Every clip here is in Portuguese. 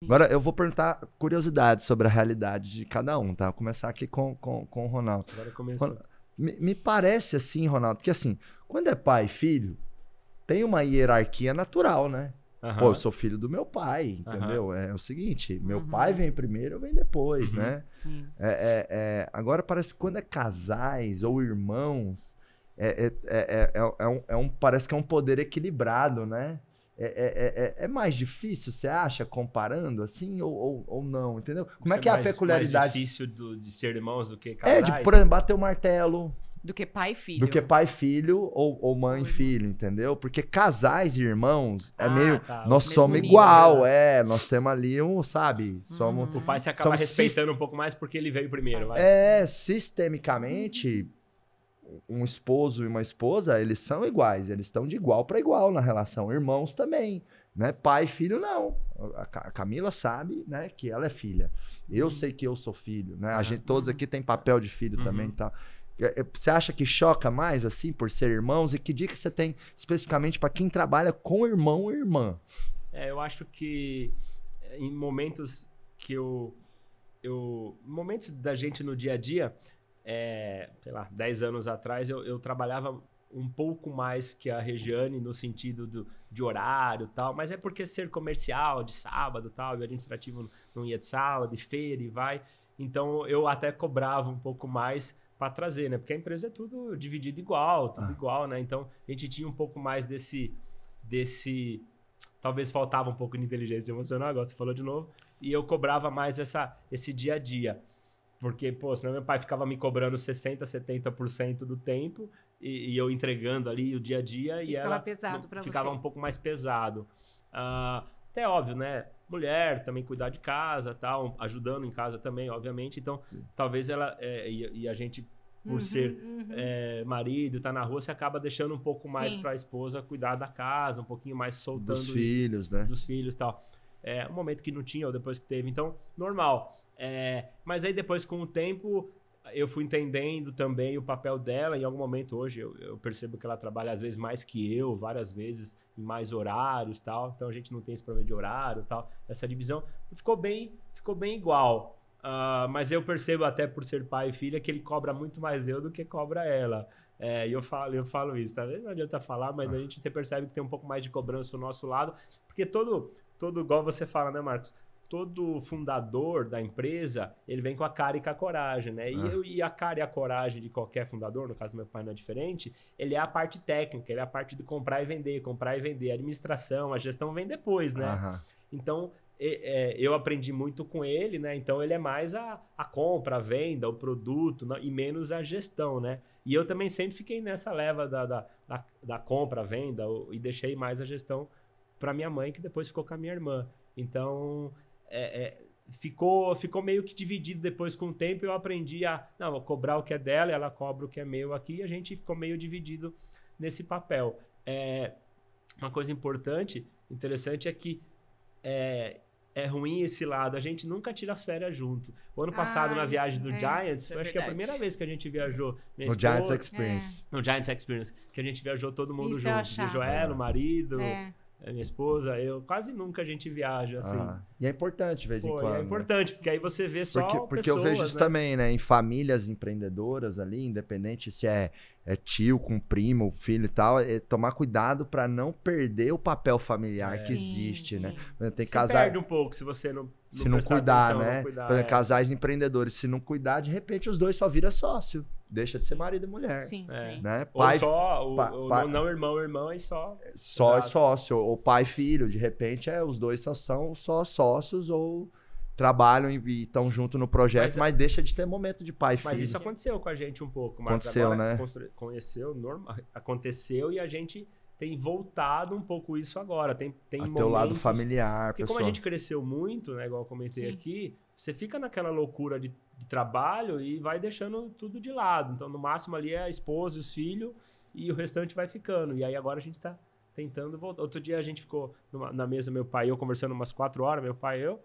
Agora eu vou perguntar curiosidades sobre a realidade de cada um, tá? Vou começar aqui com o Ronaldo. Agora começou. Me parece assim, Ronaldo, porque assim, quando é pai e filho, tem uma hierarquia natural, né? Pô, eu sou filho do meu pai, entendeu? É o seguinte, meu pai vem primeiro, eu venho depois, né? Sim. Agora parece que quando é casais ou irmãos, parece que é um poder equilibrado, né? É mais difícil, você acha, comparando assim, ou não, entendeu? Como é que é a peculiaridade? Mais difícil de ser irmãos do que casais? Por exemplo, bater o martelo. Do que pai e filho. Do que pai e filho ou mãe e filho, entendeu? Porque casais e irmãos é meio. Nós somos nível, igual, nós temos ali sabe? Somos. O pai se acaba respeitando um pouco mais porque ele veio primeiro, vai. Sistemicamente, um esposo e uma esposa, eles são iguais, eles estão de igual para igual na relação. Irmãos também, né? Pai e filho, não. A Camila sabe, né, que ela é filha. Eu sei que eu sou filho, né? A gente, todos aqui tem papel de filho também e tal. Você acha que choca mais, assim, por ser irmãos? E que dica você tem especificamente para quem trabalha com irmão e irmã? Eu acho que em momentos que momentos da gente no dia a dia, sei lá, 10 anos atrás, eu trabalhava um pouco mais que a Regiane no sentido de horário e tal, mas é porque ser comercial, de sábado e tal, e o administrativo não ia de sábado, de feira e vai. Então eu até cobrava um pouco mais para trazer, né? Porque a empresa é tudo dividido igual, tudo igual, né? Então a gente tinha um pouco mais desse talvez faltava um pouco de inteligência emocional, agora você falou de novo, e eu cobrava mais esse dia a dia. Porque, pô, senão meu pai ficava me cobrando 60%, 70% do tempo e eu entregando ali o dia a dia e ela pesado pra ficava você. um pouco mais pesado. Até óbvio, né? Mulher também cuidar de casa, tal, ajudando em casa também, obviamente. Então, talvez ela e a gente por ser marido, tá na rua, você acaba deixando um pouco mais para a esposa cuidar da casa, um pouquinho mais soltando dos filhos, né? Dos filhos e tal. Um momento que não tinha ou depois que teve, então normal. Mas aí depois com o tempo eu fui entendendo também o papel dela. Em algum momento hoje eu percebo que ela trabalha às vezes mais que eu, várias vezes em mais horários, tal. Então a gente não tem esse problema de horário, tal. Essa divisão ficou bem igual. Mas eu percebo até por ser pai e filha que ele cobra muito mais eu do que cobra ela. E eu falo isso, tá? Não adianta falar, mas você percebe que tem um pouco mais de cobrança do nosso lado, porque todo igual você fala, né, Marcos? Todo fundador da empresa, ele vem com a cara e com a coragem, né? E a cara e a coragem de qualquer fundador, no caso do meu pai não é diferente, ele é a parte técnica, ele é a parte de comprar e vender. A administração, a gestão vem depois, né? Então, eu aprendi muito com ele, né? Então, ele é mais a compra, a venda, o produto, e menos a gestão, né? E eu também sempre fiquei nessa leva da compra, venda, e deixei mais a gestão para minha mãe, que depois ficou com a minha irmã. Então, ficou meio que dividido depois com o tempo. Eu aprendi vou cobrar o que é dela, ela cobra o que é meu aqui, e a gente ficou meio dividido nesse papel. Uma coisa interessante é que é ruim esse lado, a gente nunca tira as férias junto. O ano passado, na viagem do Giants, acho que é a primeira vez que a gente viajou. No Giants Experience. No Giants Experience, que a gente viajou todo mundo Isso junto. O Joel, o marido... minha esposa, quase nunca a gente viaja, assim. E é importante de vez em quando. É importante, porque aí você vê só porque pessoas, eu vejo isso também, né? Em famílias empreendedoras ali, independente se é tio com primo, filho e tal, tomar cuidado para não perder o papel familiar que existe, né? Tem você perde um pouco se você não cuidar, atenção, né? não cuidar, Por exemplo, casais empreendedores, se não cuidar, de repente os dois só viram sócio. Deixa de ser marido e mulher. Né? Pai, ou não irmão e só... Só sócio. Ou pai e filho. De repente, os dois são só sócios ou trabalham e estão junto no projeto, mas deixa de ter momento de pai e filho. Mas isso aconteceu com a gente um pouco. Aconteceu, né? Aconteceu e a gente tem voltado um pouco isso agora. Tem até o lado familiar, porque pessoal. como a gente cresceu muito, né, igual eu comentei aqui, você fica naquela loucura de trabalho e vai deixando tudo de lado. Então, no máximo ali é a esposa e os filhos e o restante vai ficando. E aí agora a gente tá tentando voltar. Outro dia a gente ficou na mesa, meu pai e eu, conversando umas 4 horas, meu pai e eu.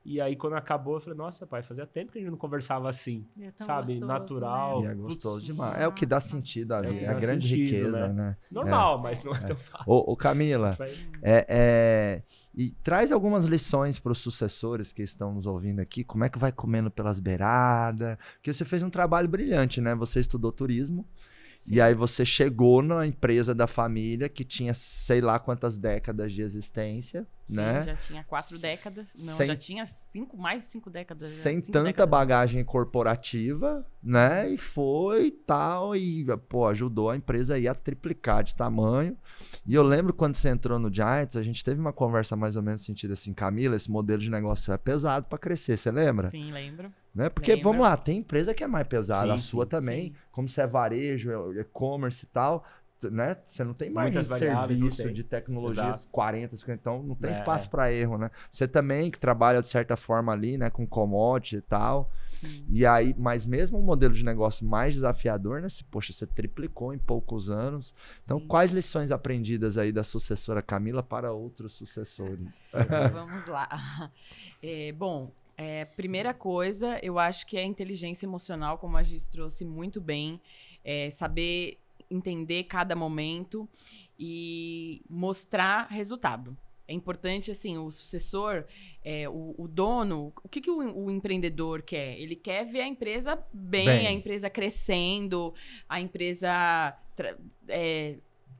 E aí, quando acabou, eu falei, nossa, pai, fazia tempo que a gente não conversava assim, É tão sabe? gostoso, Natural. E é gostoso demais. É o que dá sentido à vida, é a dá grande sentido, riqueza, né? Normal, mas não é tão fácil. Ô, Camila, e traz algumas lições para os sucessores que estão nos ouvindo aqui. Como é que vai comendo pelas beiradas? Porque você fez um trabalho brilhante, né? Você estudou turismo. Sim. E aí você chegou na empresa da família que tinha sei lá quantas décadas de existência, Sim, né? já tinha 4 décadas. Não, Sem- já tinha mais de 5 décadas. Sem 5 tanta décadas. bagagem corporativa, né? E foi e tal, e pô, ajudou a empresa aí a triplicar de tamanho. E eu lembro quando você entrou no Giants, a gente teve uma conversa mais ou menos no sentido assim, Camila, esse modelo de negócio é pesado para crescer, você lembra? Sim, lembro. Né? Porque, Lembro. vamos lá, tem empresa que é mais pesada, Sim, a sua sim, também, sim. como você é varejo, e-commerce e tal, né? Você não tem margem Muitas de variáveis, não serviço, tem. de tecnologias Exato. 40, 50, então não tem É, espaço para erro, né? Você também que trabalha de certa forma ali, né, com commodity e tal, Sim. e aí, mas mesmo um modelo de negócio mais desafiador, né? Poxa, você triplicou em poucos anos. Então, Sim. quais lições aprendidas aí da sucessora Camila para outros sucessores? Vamos lá. Bom, primeira coisa, eu acho que é a inteligência emocional, como a Giz trouxe muito bem. Saber entender cada momento e mostrar resultado. É importante, assim, o sucessor, o dono, o que o empreendedor quer? Ele quer ver a empresa bem, a empresa crescendo, a empresa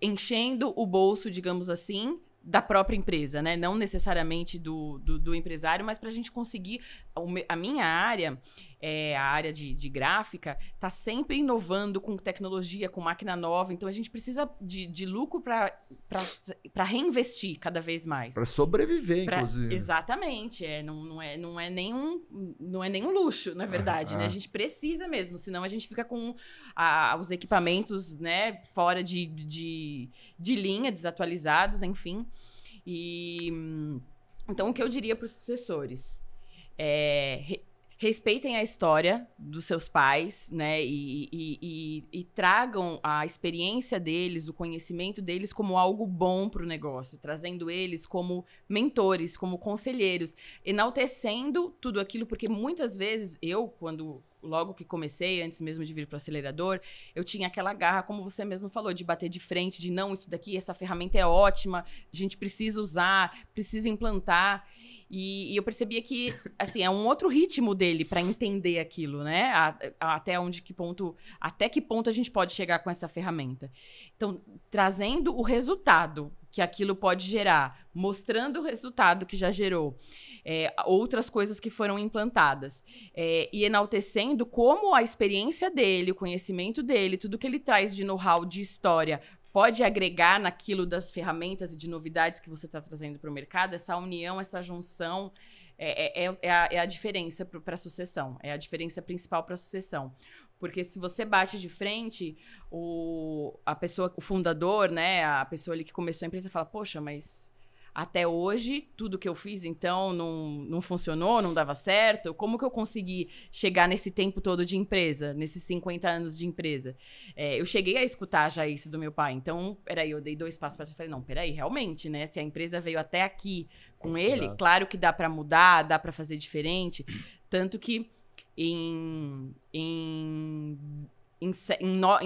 enchendo o bolso, digamos assim, da própria empresa, né? Não necessariamente do empresário, mas para a gente conseguir... A minha área, a área de gráfica, está sempre inovando com tecnologia, com máquina nova. Então, a gente precisa de lucro para reinvestir cada vez mais. Para sobreviver, inclusive. Exatamente. Não é nenhum luxo, na verdade. Né? A gente precisa mesmo, senão a gente fica com os equipamentos, né, fora de linha, desatualizados, enfim. Então, o que eu diria para os sucessores? Respeitem a história dos seus pais, né? E tragam a experiência deles, o conhecimento deles como algo bom para o negócio, trazendo eles como mentores, como conselheiros, enaltecendo tudo aquilo, porque muitas vezes logo que comecei, antes mesmo de vir para o acelerador, eu tinha aquela garra, como você mesmo falou, de bater de frente, de não, isso daqui, essa ferramenta é ótima, a gente precisa usar, precisa implantar. E eu percebia que, assim, é um outro ritmo dele para entender aquilo, né? Até que ponto a gente pode chegar com essa ferramenta. Então, trazendo o resultado que aquilo pode gerar, mostrando o resultado que já gerou, outras coisas que foram implantadas, e enaltecendo como a experiência dele, o conhecimento dele, tudo que ele traz de know-how, de história, pode agregar naquilo das ferramentas e de novidades que você está trazendo para o mercado. Essa união, essa junção é a diferença para a sucessão. É a diferença principal para a sucessão. Porque se você bate de frente, o fundador, né, a pessoa ali que começou a empresa fala, poxa, mas até hoje, tudo que eu fiz, então, não funcionou, não dava certo. Como que eu consegui chegar nesse tempo todo de empresa, nesses 50 anos de empresa? Eu cheguei a escutar já isso do meu pai. Então, peraí, eu dei 2 passos para trás e falei, não, peraí, realmente, né? Se a empresa veio até aqui com ele, Exato. claro que dá para mudar, dá para fazer diferente. Tanto que em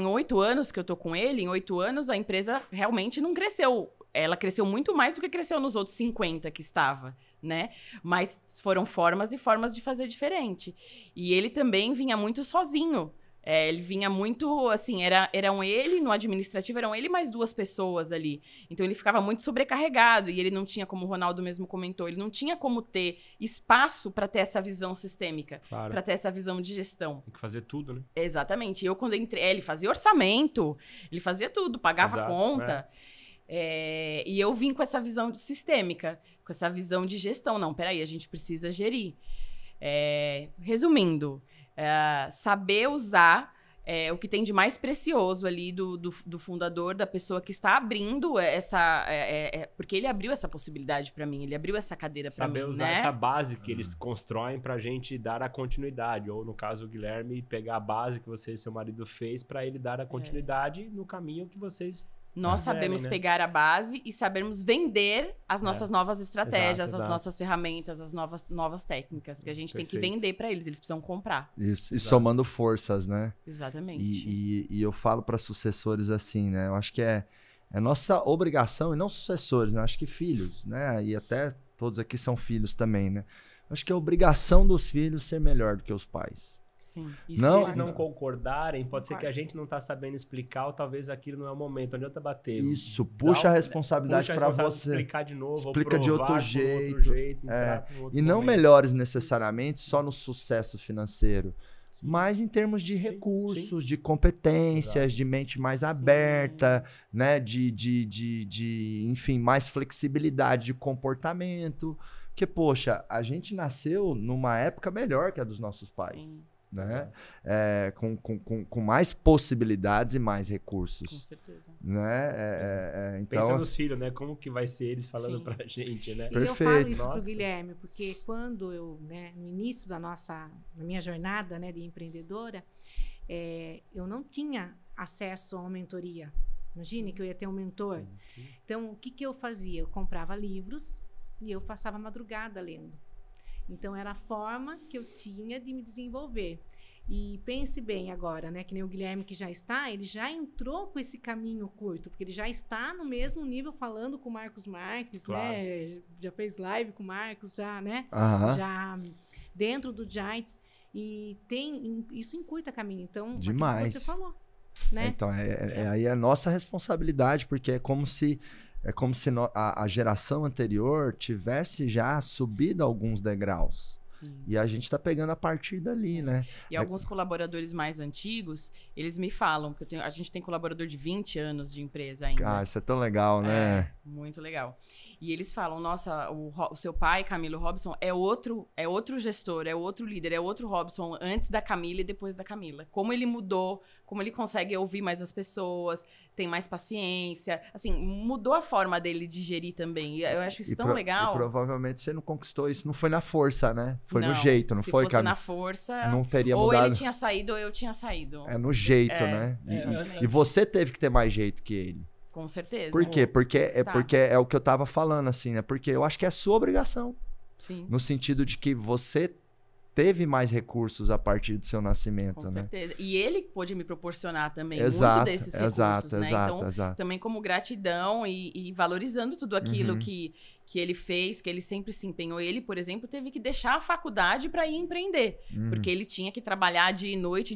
8 anos que eu tô com ele, em 8 anos a empresa realmente não cresceu. Ela cresceu muito mais do que cresceu nos outros 50 que estava, né? Mas foram formas e formas de fazer diferente. E ele também vinha muito sozinho. Ele vinha muito, assim, eram ele, no administrativo, eram ele mais 2 pessoas ali. Então, ele ficava muito sobrecarregado. E ele não tinha, como o Ronaldo mesmo comentou, ele não tinha como ter espaço para ter essa visão sistêmica, Claro. para ter essa visão de gestão. Tem que fazer tudo, né? Exatamente. Eu, quando entrei, ele fazia orçamento, ele fazia tudo, pagava Exato, conta. E eu vim com essa visão sistêmica, com essa visão de gestão. Não, peraí, a gente precisa gerir. Resumindo, saber usar o que tem de mais precioso ali do fundador, da pessoa que está abrindo porque ele abriu essa possibilidade para mim, ele abriu essa cadeira para mim. Saber usar né? essa base que eles constroem pra gente dar a continuidade. Ou, no caso do Guilherme, pegar a base que você e seu marido fez pra ele dar a continuidade no caminho que vocês nós sabemos pegar a base e sabermos vender as nossas novas estratégias, as nossas ferramentas, as novas técnicas. Porque a gente tem que vender para eles precisam comprar. Isso, e somando forças, né? Exatamente. E eu falo para sucessores assim, né? Eu acho que é nossa obrigação, e não sucessores, né? Eu acho que filhos, né? E até todos aqui são filhos também, né? Eu acho que é obrigação dos filhos ser melhor do que os pais. Sim. E se eles não concordarem, pode ser que a gente não tá sabendo explicar, ou talvez aquilo não é o momento, não adianta bater. Isso, puxa a responsabilidade para você. Explicar de novo, explica de outro jeito. E não momento. Melhores necessariamente só no sucesso financeiro, mas em termos de recursos, de competências, de mente mais aberta, né? Enfim, mais flexibilidade de comportamento. Porque, poxa, a gente nasceu numa época melhor que a dos nossos pais. Sim. Né? Com mais possibilidades e mais recursos. Com certeza. Né? Então, pensa nos filhos, né? Como que vai ser eles falando pra gente, né? E eu falo isso pro Guilherme, porque quando eu, né, no início da minha jornada, né, de empreendedora, eu não tinha acesso a uma mentoria. Imagine que eu ia ter um mentor. Então, o que eu fazia? Eu comprava livros e eu passava a madrugada lendo. Então, era a forma que eu tinha de me desenvolver. E pense bem agora, né? Que nem o Guilherme que ele já entrou com esse caminho curto, porque ele já está no mesmo nível falando com o Marcos Marques, né? Já fez live com o Marcos, já, né? Já dentro do Giants. E isso encurta caminho. Então, demais. Você falou, né? Então, aí é a nossa responsabilidade, porque é como se a geração anterior tivesse já subido alguns degraus. Sim. E a gente está pegando a partir dali, né? E alguns colaboradores mais antigos, eles me falam, que a gente tem colaborador de 20 anos de empresa ainda. Ah, isso é tão legal, né? Muito legal. E eles falam, nossa, o seu pai, Camilo Robson, é outro gestor, é outro líder, é outro Robson antes da Camila e depois da Camila. Como ele mudou, como ele consegue ouvir mais as pessoas, tem mais paciência. Assim, mudou a forma dele de gerir também. E eu acho isso tão legal. E provavelmente você não conquistou isso, não foi na força, né? Foi no não, jeito, não foi, Camila? Se fosse na força, não teria ou mudado. ele tinha saído ou eu tinha saído. É no jeito, né? E você teve que ter mais jeito que ele. Com certeza. Por quê? Porque é o que eu tava falando, assim, né? Porque eu acho que é sua obrigação. Sim. No sentido de que você teve mais recursos a partir do seu nascimento, com né? certeza. E ele pôde me proporcionar também muito desses recursos, né? Então, também como gratidão e valorizando tudo aquilo que ele fez, que ele sempre se empenhou. Ele, por exemplo, teve que deixar a faculdade para ir empreender, porque ele tinha que trabalhar dia e noite,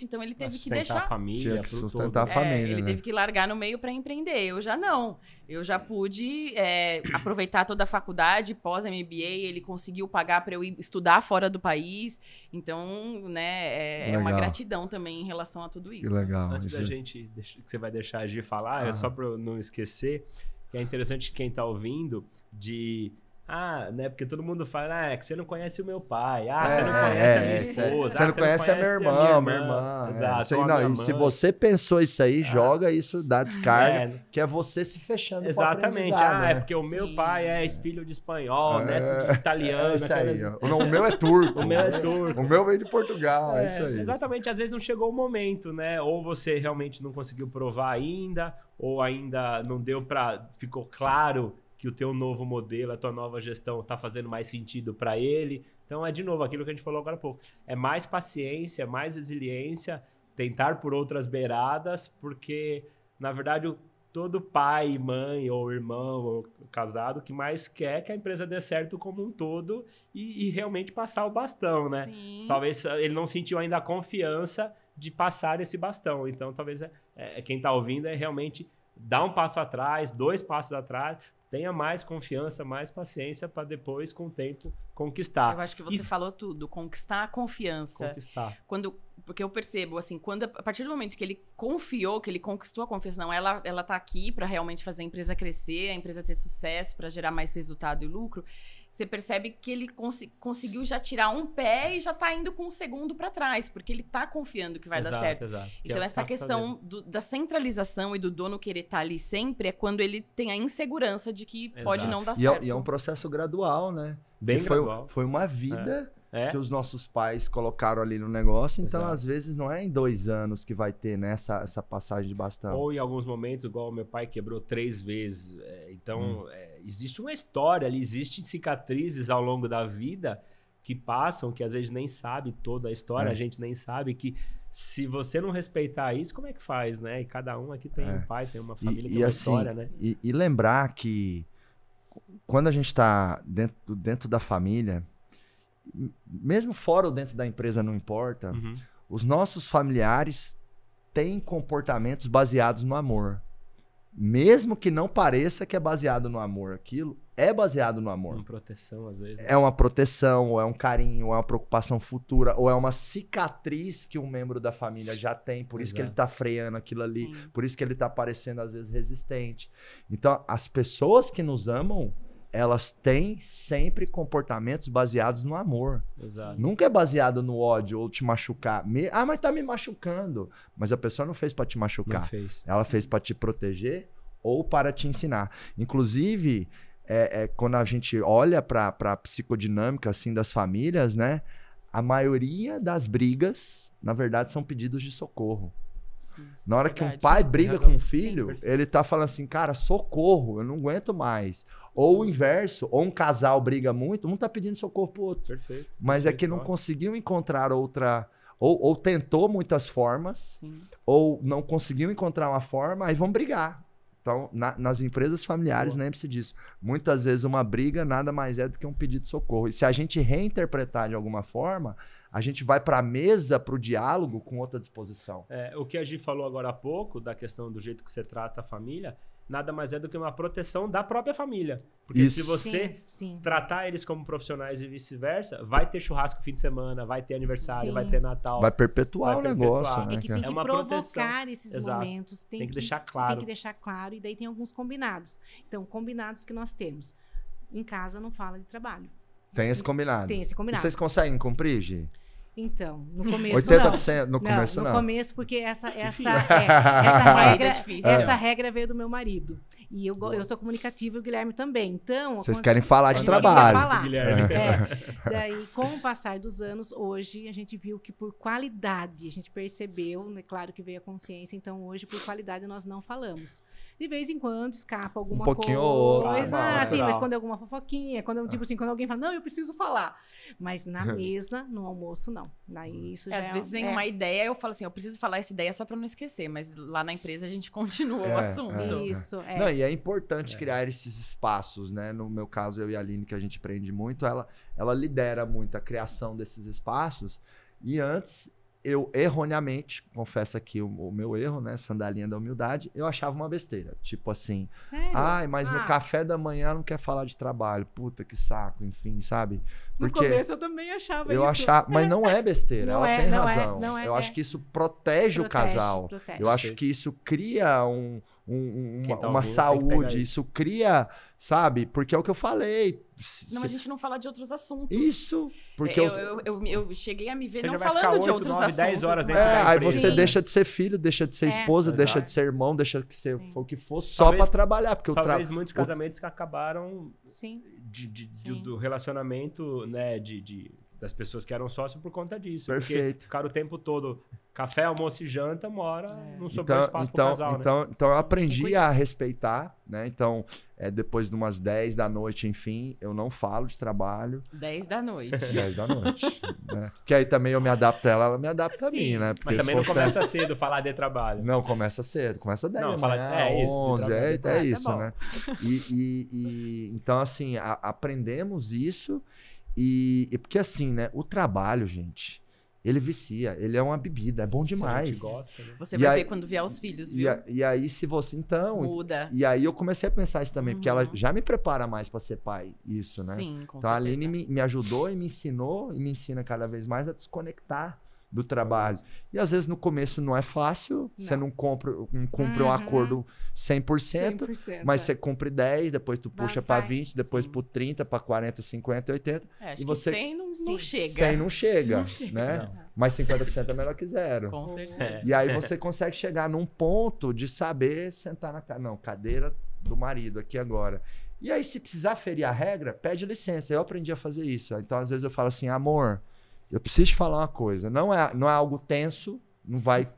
então ele teve que deixar a família, tinha que sustentar a família, ele né? teve que largar no meio para empreender. Eu já não. Eu já pude aproveitar toda a faculdade, pós-MBA, ele conseguiu pagar para eu ir estudar fora do país. Então, né, é uma gratidão também em relação a tudo isso. Que legal. Antes da gente, que você vai deixar de falar, é só para eu não esquecer, que é interessante quem tá ouvindo, né? Porque todo mundo fala, é que você não conhece o meu pai, você não conhece a minha esposa, você não conhece a minha irmã. Exato. E se você pensou isso aí, joga isso, dá descarga, que é você se fechando. Exatamente. Né? É porque o meu pai é filho de espanhol, neto de italiano. Isso aí. O meu é turco. O meu é turco. O meu veio de Portugal, é isso aí. Exatamente. Às vezes não chegou o momento, né? Ou você realmente não conseguiu provar ainda, ou ainda não deu ficou claro que o teu novo modelo, a tua nova gestão tá fazendo mais sentido para ele. Então, de novo, aquilo que a gente falou agora há pouco. É mais paciência, mais resiliência, tentar por outras beiradas, porque, na verdade, todo pai, mãe, ou irmão, ou casado, que mais quer que a empresa dê certo como um todo e realmente passar o bastão, né? Sim. Talvez ele não sentiu ainda a confiança de passar esse bastão. Então, talvez quem tá ouvindo realmente dar um passo atrás, 2 passos atrás, tenha mais confiança, mais paciência para depois, com o tempo, conquistar. Eu acho que você falou tudo. Conquistar a confiança. Conquistar. Porque eu percebo, assim, a partir do momento que ele confiou, que ele conquistou a confiança, não, ela tá aqui para realmente fazer a empresa crescer, a empresa ter sucesso, para gerar mais resultado e lucro, você percebe que ele conseguiu já tirar um pé e já tá indo com o segundo para trás, porque ele tá confiando que vai dar certo. Exato. Então, essa questão da centralização e do dono querer estar ali sempre é quando ele tem a insegurança de que pode não dar certo. E é um processo gradual, né? Bem gradual. Foi uma vida que os nossos pais colocaram ali no negócio. Então, Exato. às vezes, não é em 2 anos que vai ter, né, essa passagem de bastão. Ou em alguns momentos, igual meu pai quebrou 3 vezes. Então, existe uma história ali, existem cicatrizes ao longo da vida que passam, que às vezes nem sabe toda a história, a gente nem sabe que se você não respeitar isso, como é que faz, né? E cada um aqui tem um pai, tem uma família, tem uma história, né? E lembrar que quando a gente está dentro da família, mesmo fora ou dentro da empresa, não importa, os nossos familiares têm comportamentos baseados no amor. Mesmo que não pareça que é baseado no amor, aquilo é baseado no amor. Uma proteção, às vezes. É uma proteção, ou é um carinho, ou é uma preocupação futura, ou é uma cicatriz que um membro da família já tem, por isso que ele tá freando aquilo ali, por isso que ele tá parecendo às vezes resistente. Então, as pessoas que nos amam, elas têm sempre comportamentos baseados no amor. Exato. Nunca é baseado no ódio ou te machucar. Mas tá me machucando. Mas a pessoa não fez pra te machucar. Não fez. Ela fez para te proteger ou para te ensinar. Inclusive, quando a gente olha para a psicodinâmica assim, das famílias, né? A maioria das brigas, na verdade, são pedidos de socorro. Sim. Na hora que um Verdade, pai sim, briga razão. com um filho, Sim, ele tá falando assim, cara, socorro, eu não aguento mais. Ou o inverso, ou um casal briga muito, um tá pedindo socorro pro outro. Perfeito. Mas é que não conseguiu encontrar outra... Ou tentou muitas formas, Sim. ou não conseguiu encontrar uma forma, aí vão brigar. Então, nas empresas familiares, lembre-se disso. Muitas vezes uma briga nada mais é do que um pedido de socorro. E se a gente reinterpretar de alguma forma, a gente vai para a mesa, para o diálogo com outra disposição. O que a Gi falou agora há pouco, da questão do jeito que você trata a família, nada mais é do que uma proteção da própria família. Porque Isso. se você Sim. tratar eles como profissionais e vice-versa, vai ter churrasco fim de semana, vai ter aniversário, Sim. vai ter Natal. Vai perpetuar o Vai negócio, perpetuar. né? É que tem que uma provocar proteção. esses Exato. momentos. Tem que deixar claro. Tem que deixar claro. E daí tem alguns combinados. Então, combinados que nós temos. Em casa não fala de trabalho. Tem esse combinado. Tem esse E combinado. vocês conseguem cumprir, Gi? Então, no começo 80% não. no começo no não. começo, porque essa Difícil. regra, É difícil. essa regra veio do meu marido. E eu sou comunicativa e o Guilherme também. Então, Vocês querem falar a de gente quer trabalho. falar. Guilherme. Daí, com o passar dos anos, hoje a gente viu que por qualidade, a gente percebeu, né, claro que veio a consciência, então hoje por qualidade nós não falamos. De vez em quando escapa alguma pouquinho coisa. ou outro, Assim, natural. mas quando é alguma fofoquinha, quando eu tipo assim, quando alguém fala, não, eu preciso falar. Mas na mesa, no almoço, não. Daí isso já Às vezes vem uma ideia, eu falo assim, eu preciso falar essa ideia só pra não esquecer, mas lá na empresa a gente continua o assunto. Isso, Não, e é importante criar esses espaços, né? No meu caso, eu e a Aline, que a gente aprende muito, ela lidera muito a criação desses espaços. E antes, eu erroneamente, confesso aqui o meu erro, né? Sandalinha da humildade, eu achava uma besteira. Tipo assim, Sério? mas no café da manhã não quer falar de trabalho. Puta, que saco, enfim, sabe? No começo eu também achava eu isso. achava, mas não é besteira, Não ela é, tem não é, razão. não é, eu acho que isso protege o casal. Protege. Eu acho que isso cria Quem tá uma ouvindo tem que pegar saúde, isso cria, sabe? Porque é o que eu falei. Não, a gente não fala de outros assuntos. Isso, porque eu cheguei a me ver Você não já vai falando ficar de 8, outros 9, assuntos. 10 horas mas- dentro da aí empresa. você Sim. deixa de ser filho, deixa de ser esposa, Exato. deixa de ser irmão, deixa de ser Sim. o que for, só Talvez- pra trabalhar, porque Talvez muitos casamentos que acabaram Sim. do relacionamento, né, das pessoas que eram sócios por conta disso. Porque Perfeito. ficaram o tempo todo café, almoço e janta, uma hora não sobrou espaço pro casal, né? Então eu aprendi cuidar. a respeitar, né? Então, depois de umas 10 da noite, enfim, eu não falo de trabalho. 10 da noite. 10 da noite. Né? Que aí também eu me adapto a ela, ela me adapta a mim, né? Porque Mas também se não for começa cedo falar de trabalho. Não, começa cedo, começa 10 Não, da fala- manhã, é isso, de 11, trabalho. é Tá isso, bom. né? Então, assim, aprendemos isso e porque assim, né? O trabalho, gente, ele vicia, ele é uma bebida, é bom Se a demais. gente gosta, né? Você E vai aí- ver quando vier os filhos, viu? E aí, se você, então... Muda. E aí eu comecei a pensar isso também, porque ela Uhum. já me prepara mais para ser pai, isso, né? Sim, com Então a certeza. Aline me ajudou e me ensinou e me ensina cada vez mais a desconectar do trabalho. E às vezes no começo não é fácil, você não cumpre um acordo 100%, 100%, mas você cumpre 10, depois tu puxa para vai. 20, depois Sim. para 30, para 40, 50, 80. Acho e que você- 100 não Sim. chega. 100 não chega, Não chega. né? Não. Mas 50% é melhor que zero. Com certeza. E aí você consegue chegar num ponto de saber sentar na cadeira do marido aqui agora. E aí, se precisar ferir a regra, pede licença. Eu aprendi a fazer isso. Então, às vezes eu falo assim, amor, eu preciso te falar uma coisa. Não é algo tenso, não vai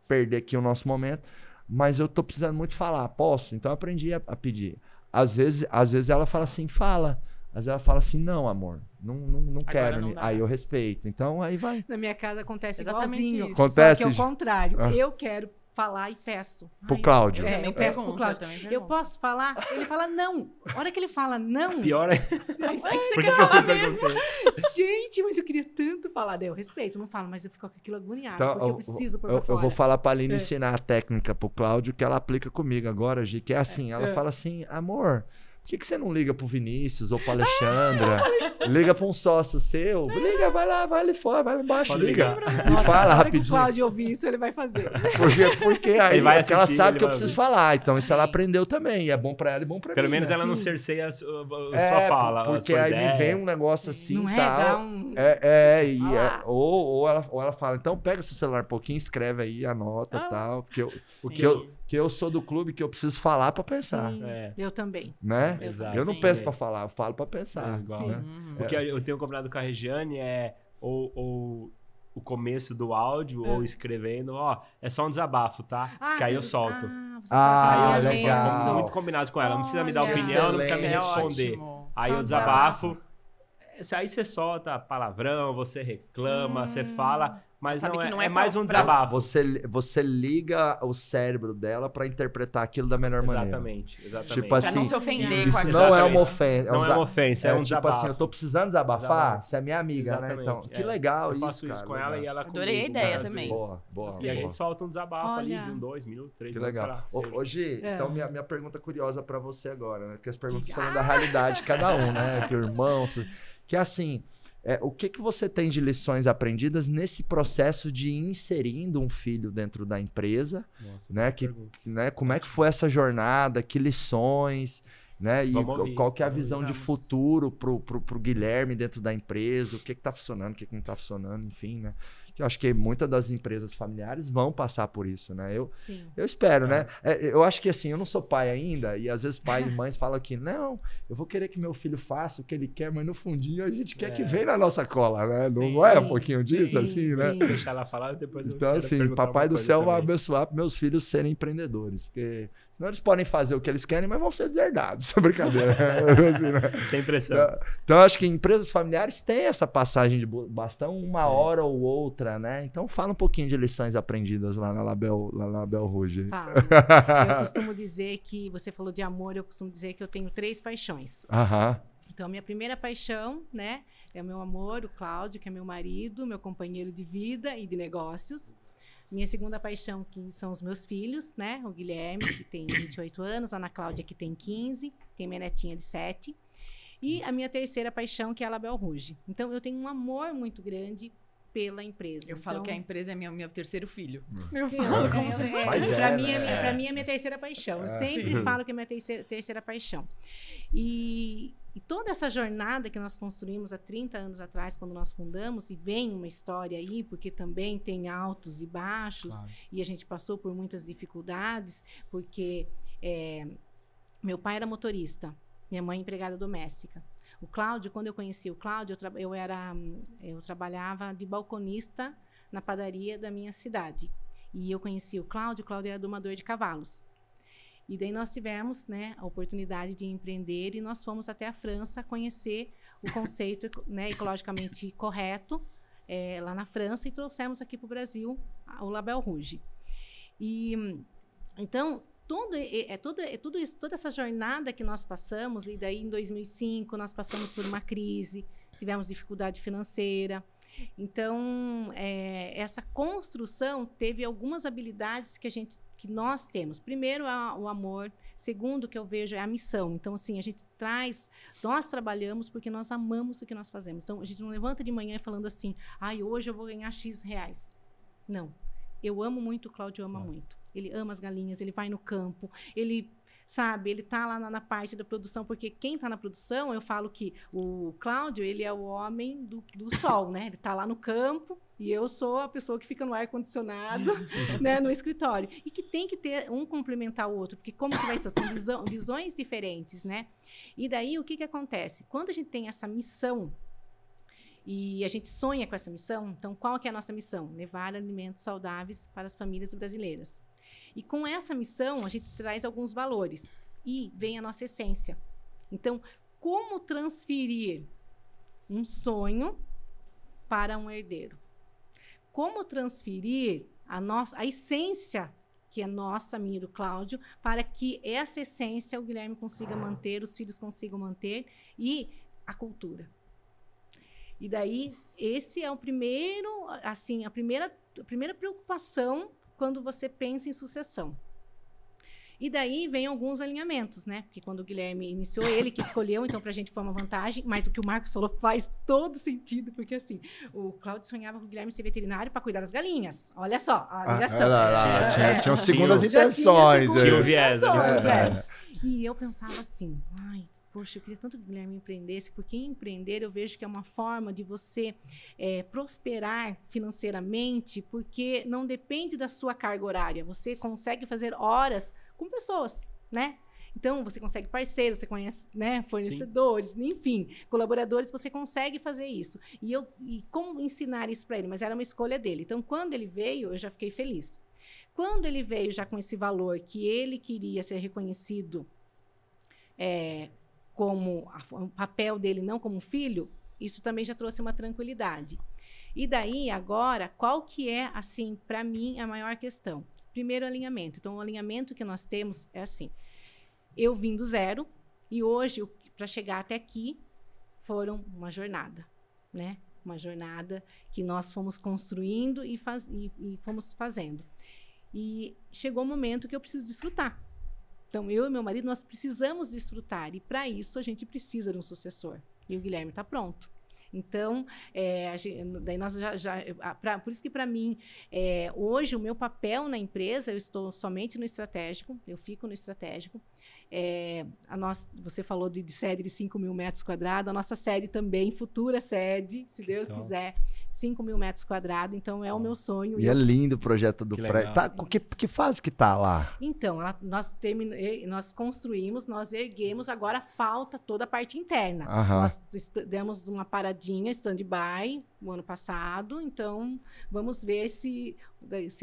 perder aqui o nosso momento, mas eu tô precisando muito falar. Posso? Então eu aprendi a pedir. Às vezes ela fala assim, fala. Às vezes ela fala assim, não, amor, não quero. não dá. Aí eu respeito. Então aí vai. Na minha casa acontece Exatamente igualzinho. isso. Acontece? Só que é o contrário. Ah. Eu quero falar e peço. Pro Cláudio. Eu peço pro Eu Cláudio. também Eu pergunto. posso falar? Ele fala não. A hora que ele fala não, Pior é. Mas é que você Por quer que eu falar fui mesmo. perguntar? gente, mas eu queria tanto falar. Daí eu respeito, não falo, mas eu fico com aquilo agoniado, Então, porque eu preciso pôr eu pra fora. vou falar pra Aline É. ensinar a técnica pro Cláudio que ela aplica comigo agora, Gi, que é assim, ela fala assim, amor, por que você não liga pro Vinícius ou pra Alexandra? Liga pra um sócio seu, liga, vai lá, vai ali fora, vai lá embaixo, Pode liga. ligar. E Nossa, fala na hora que o rapidinho. Cláudio ouvir isso, ele vai fazer. Porque aí Ele vai porque ela assistir, sabe ele que eu vai preciso ouvir. falar, então isso ela Sim. aprendeu também, e é bom pra ela e bom pra Pelo mim. menos né? ela não Sim. cerceia a sua É, fala. a porque sua aí ideia. me vem um negócio assim Não e é? tal. Dá um... E ou ela fala, então pega seu celular um pouquinho, escreve aí, anota e tal. Que eu sou do clube que eu preciso falar pra pensar, Sim, É. eu também. né? Exato. Eu não Sim. penso pra falar, eu falo pra pensar. É igual. né? Uhum. O que eu tenho combinado com a Regiane é ou o começo do áudio ou escrevendo, ó, é só um desabafo, tá? que aí eu solto. Você Ah, faz Aí eu legal. tô muito combinado com ela. Não precisa me dar Olha. opinião, não precisa me Excelente. responder. Ótimo. Aí Só eu um desabafo. Aí você solta palavrão, você reclama, você fala, mas Sabe não que é, não é é mais pra- um desabafo. Você liga o cérebro dela pra interpretar aquilo da melhor maneira. Exatamente. Tipo Pra assim, não se ofender isso com não é uma Exatamente. ofensa. Não é uma ofensa, é um tipo desabafo. assim, eu tô precisando desabafar, Desabafo. você é minha amiga, né? Exatamente, Então, que é. legal Eu faço isso, isso cara, com ela legal. e ela Adorei a comigo, ideia várias também. vezes. Boa. E a gente solta um desabafo ali Olha. de 2 minutos, 3 Que minutos, legal. sei lá. Hoje, É. então, minha pergunta curiosa pra você agora, né? Porque as perguntas Diga. foram da realidade de cada um, né? Que o irmão... Que assim, o que você tem de lições aprendidas nesse processo de ir inserindo um filho dentro da empresa, Nossa, né? Né? Como é que foi essa jornada? Que lições... Né? E Vamos ouvir, qual que é a vamos visão de vamos. futuro pro Guilherme dentro da empresa? O que tá funcionando, o que não tá funcionando, enfim, né? Que eu acho que muitas das empresas familiares vão passar por isso, né? Sim. Eu espero, né? Eu acho que assim, eu não sou pai ainda, e às vezes pai e mães falam aqui, não, eu vou querer que meu filho faça o que ele quer, mas no fundinho a gente quer que venha na nossa cola, né? Sim, Não é um sim, pouquinho disso, sim, assim, né? sim. Deixar ela falar e depois eu Então, quero assim, perguntar papai uma do coisa céu vai também. abençoar meus filhos serem empreendedores, porque senão eles podem fazer o que eles querem, mas vão ser deserdados. Brincadeira. Assim, né? Sem pressão. Então, acho que empresas familiares têm essa passagem de bastão uma hora ou outra, né? Então, fala um pouquinho de lições aprendidas lá na Label Rouge. Fala. Eu costumo dizer que, você falou de amor, eu costumo dizer que eu tenho 3 paixões. Aham. Então, a minha primeira paixão, né, é o meu amor, o Cláudio, que é meu marido, meu companheiro de vida e de negócios. Minha segunda paixão, que são os meus filhos, né? O Guilherme, que tem 28 anos, a Ana Cláudia, que tem 15, tem minha netinha de 7. E a minha terceira paixão, que é a Label Rouge. Então, eu tenho um amor muito grande pela empresa. Eu falo Então, que a empresa é meu terceiro filho. Eu falo como se fosse. Mas pra, né? mim é minha terceira paixão. Eu É. sempre falo que é minha terceira paixão. E toda essa jornada que nós construímos há 30 anos atrás, quando nós fundamos, e vem uma história aí, porque também tem altos e baixos, Claro. e a gente passou por muitas dificuldades, porque meu pai era motorista, minha mãe empregada doméstica. O Cláudio, quando eu conheci o Cláudio, eu trabalhava de balconista na padaria da minha cidade. E eu conheci o Cláudio era domador de cavalos. E daí nós tivemos, né, a oportunidade de empreender e nós fomos até a França conhecer o conceito, né, ecologicamente correto lá na França e trouxemos aqui para o Brasil o Label Rouge. E então tudo isso, toda essa jornada que nós passamos, e daí em 2005 nós passamos por uma crise, tivemos dificuldade financeira. Então, essa construção teve algumas habilidades que nós temos. Primeiro, o amor. Segundo, o que eu vejo é a missão. Então, assim, nós trabalhamos porque nós amamos o que nós fazemos. Então, a gente não levanta de manhã falando assim, hoje eu vou ganhar X reais. Não. Eu amo muito, o Cláudio ama muito. Ele ama as galinhas, ele vai no campo, ele tá lá na parte da produção, porque quem tá na produção, eu falo que o Cláudio, ele é o homem do sol, né? Ele tá lá no campo e eu sou a pessoa que fica no ar-condicionado, né, no escritório. E que tem que ter um complementar o outro, porque como que vai ser? São visões diferentes, né? E daí, o que acontece? Quando a gente tem essa missão, E a gente sonha com essa missão. Então, qual que é a nossa missão? Levar alimentos saudáveis para as famílias brasileiras. E com essa missão, a gente traz alguns valores. E vem a nossa essência. Então, como transferir um sonho para um herdeiro? Como transferir a essência que é nossa, minha e do Cláudio, para que essa essência o Guilherme consiga manter, os filhos consigam manter, e a cultura. E daí, esse é o primeiro, assim, a primeira preocupação quando você pensa em sucessão. E daí vem alguns alinhamentos, né? Porque quando o Guilherme iniciou, ele que escolheu, então pra gente foi uma vantagem, mas o que o Marcos falou faz todo sentido, porque assim, o Cláudio sonhava com o Guilherme ser veterinário para cuidar das galinhas. Olha só, a ligação. Tinha segundas intenções. Tinha o viés. E eu pensava assim, ai, poxa, eu queria tanto que o Guilherme empreendesse, porque empreender eu vejo que é uma forma de você prosperar financeiramente, porque não depende da sua carga horária. Você consegue fazer horas com pessoas, né? Então, você consegue parceiros, você conhece, né, fornecedores, sim, enfim, colaboradores, você consegue fazer isso. E como ensinar isso para ele? Mas era uma escolha dele. Então, quando ele veio, eu já fiquei feliz. Quando ele veio já com esse valor que ele queria ser reconhecido como o papel dele, não como filho, isso também já trouxe uma tranquilidade. E daí, agora, qual que é, assim, para mim, a maior questão? Primeiro, alinhamento. Então, o alinhamento que nós temos é assim, eu vim do zero e hoje, para chegar até aqui, foram uma jornada, né? Uma jornada que nós fomos construindo e fomos fazendo. E chegou o momento que eu preciso desfrutar. Então, eu e meu marido, nós precisamos desfrutar. E, para isso, a gente precisa de um sucessor. E o Guilherme está pronto. Então, daí nós por isso que, para mim, hoje, o meu papel na empresa, eu estou somente no estratégico, eu fico no estratégico. Você falou de sede de 5 mil metros quadrados, a nossa sede também, futura sede, se Deus quiser, 5 mil metros quadrados, então é o meu sonho. E é lindo o projeto do prédio. Tá, que fase que tá lá? Então, nós construímos, nós erguemos, agora falta toda a parte interna. Nós demos uma paradinha, stand-by, no ano passado, então vamos ver se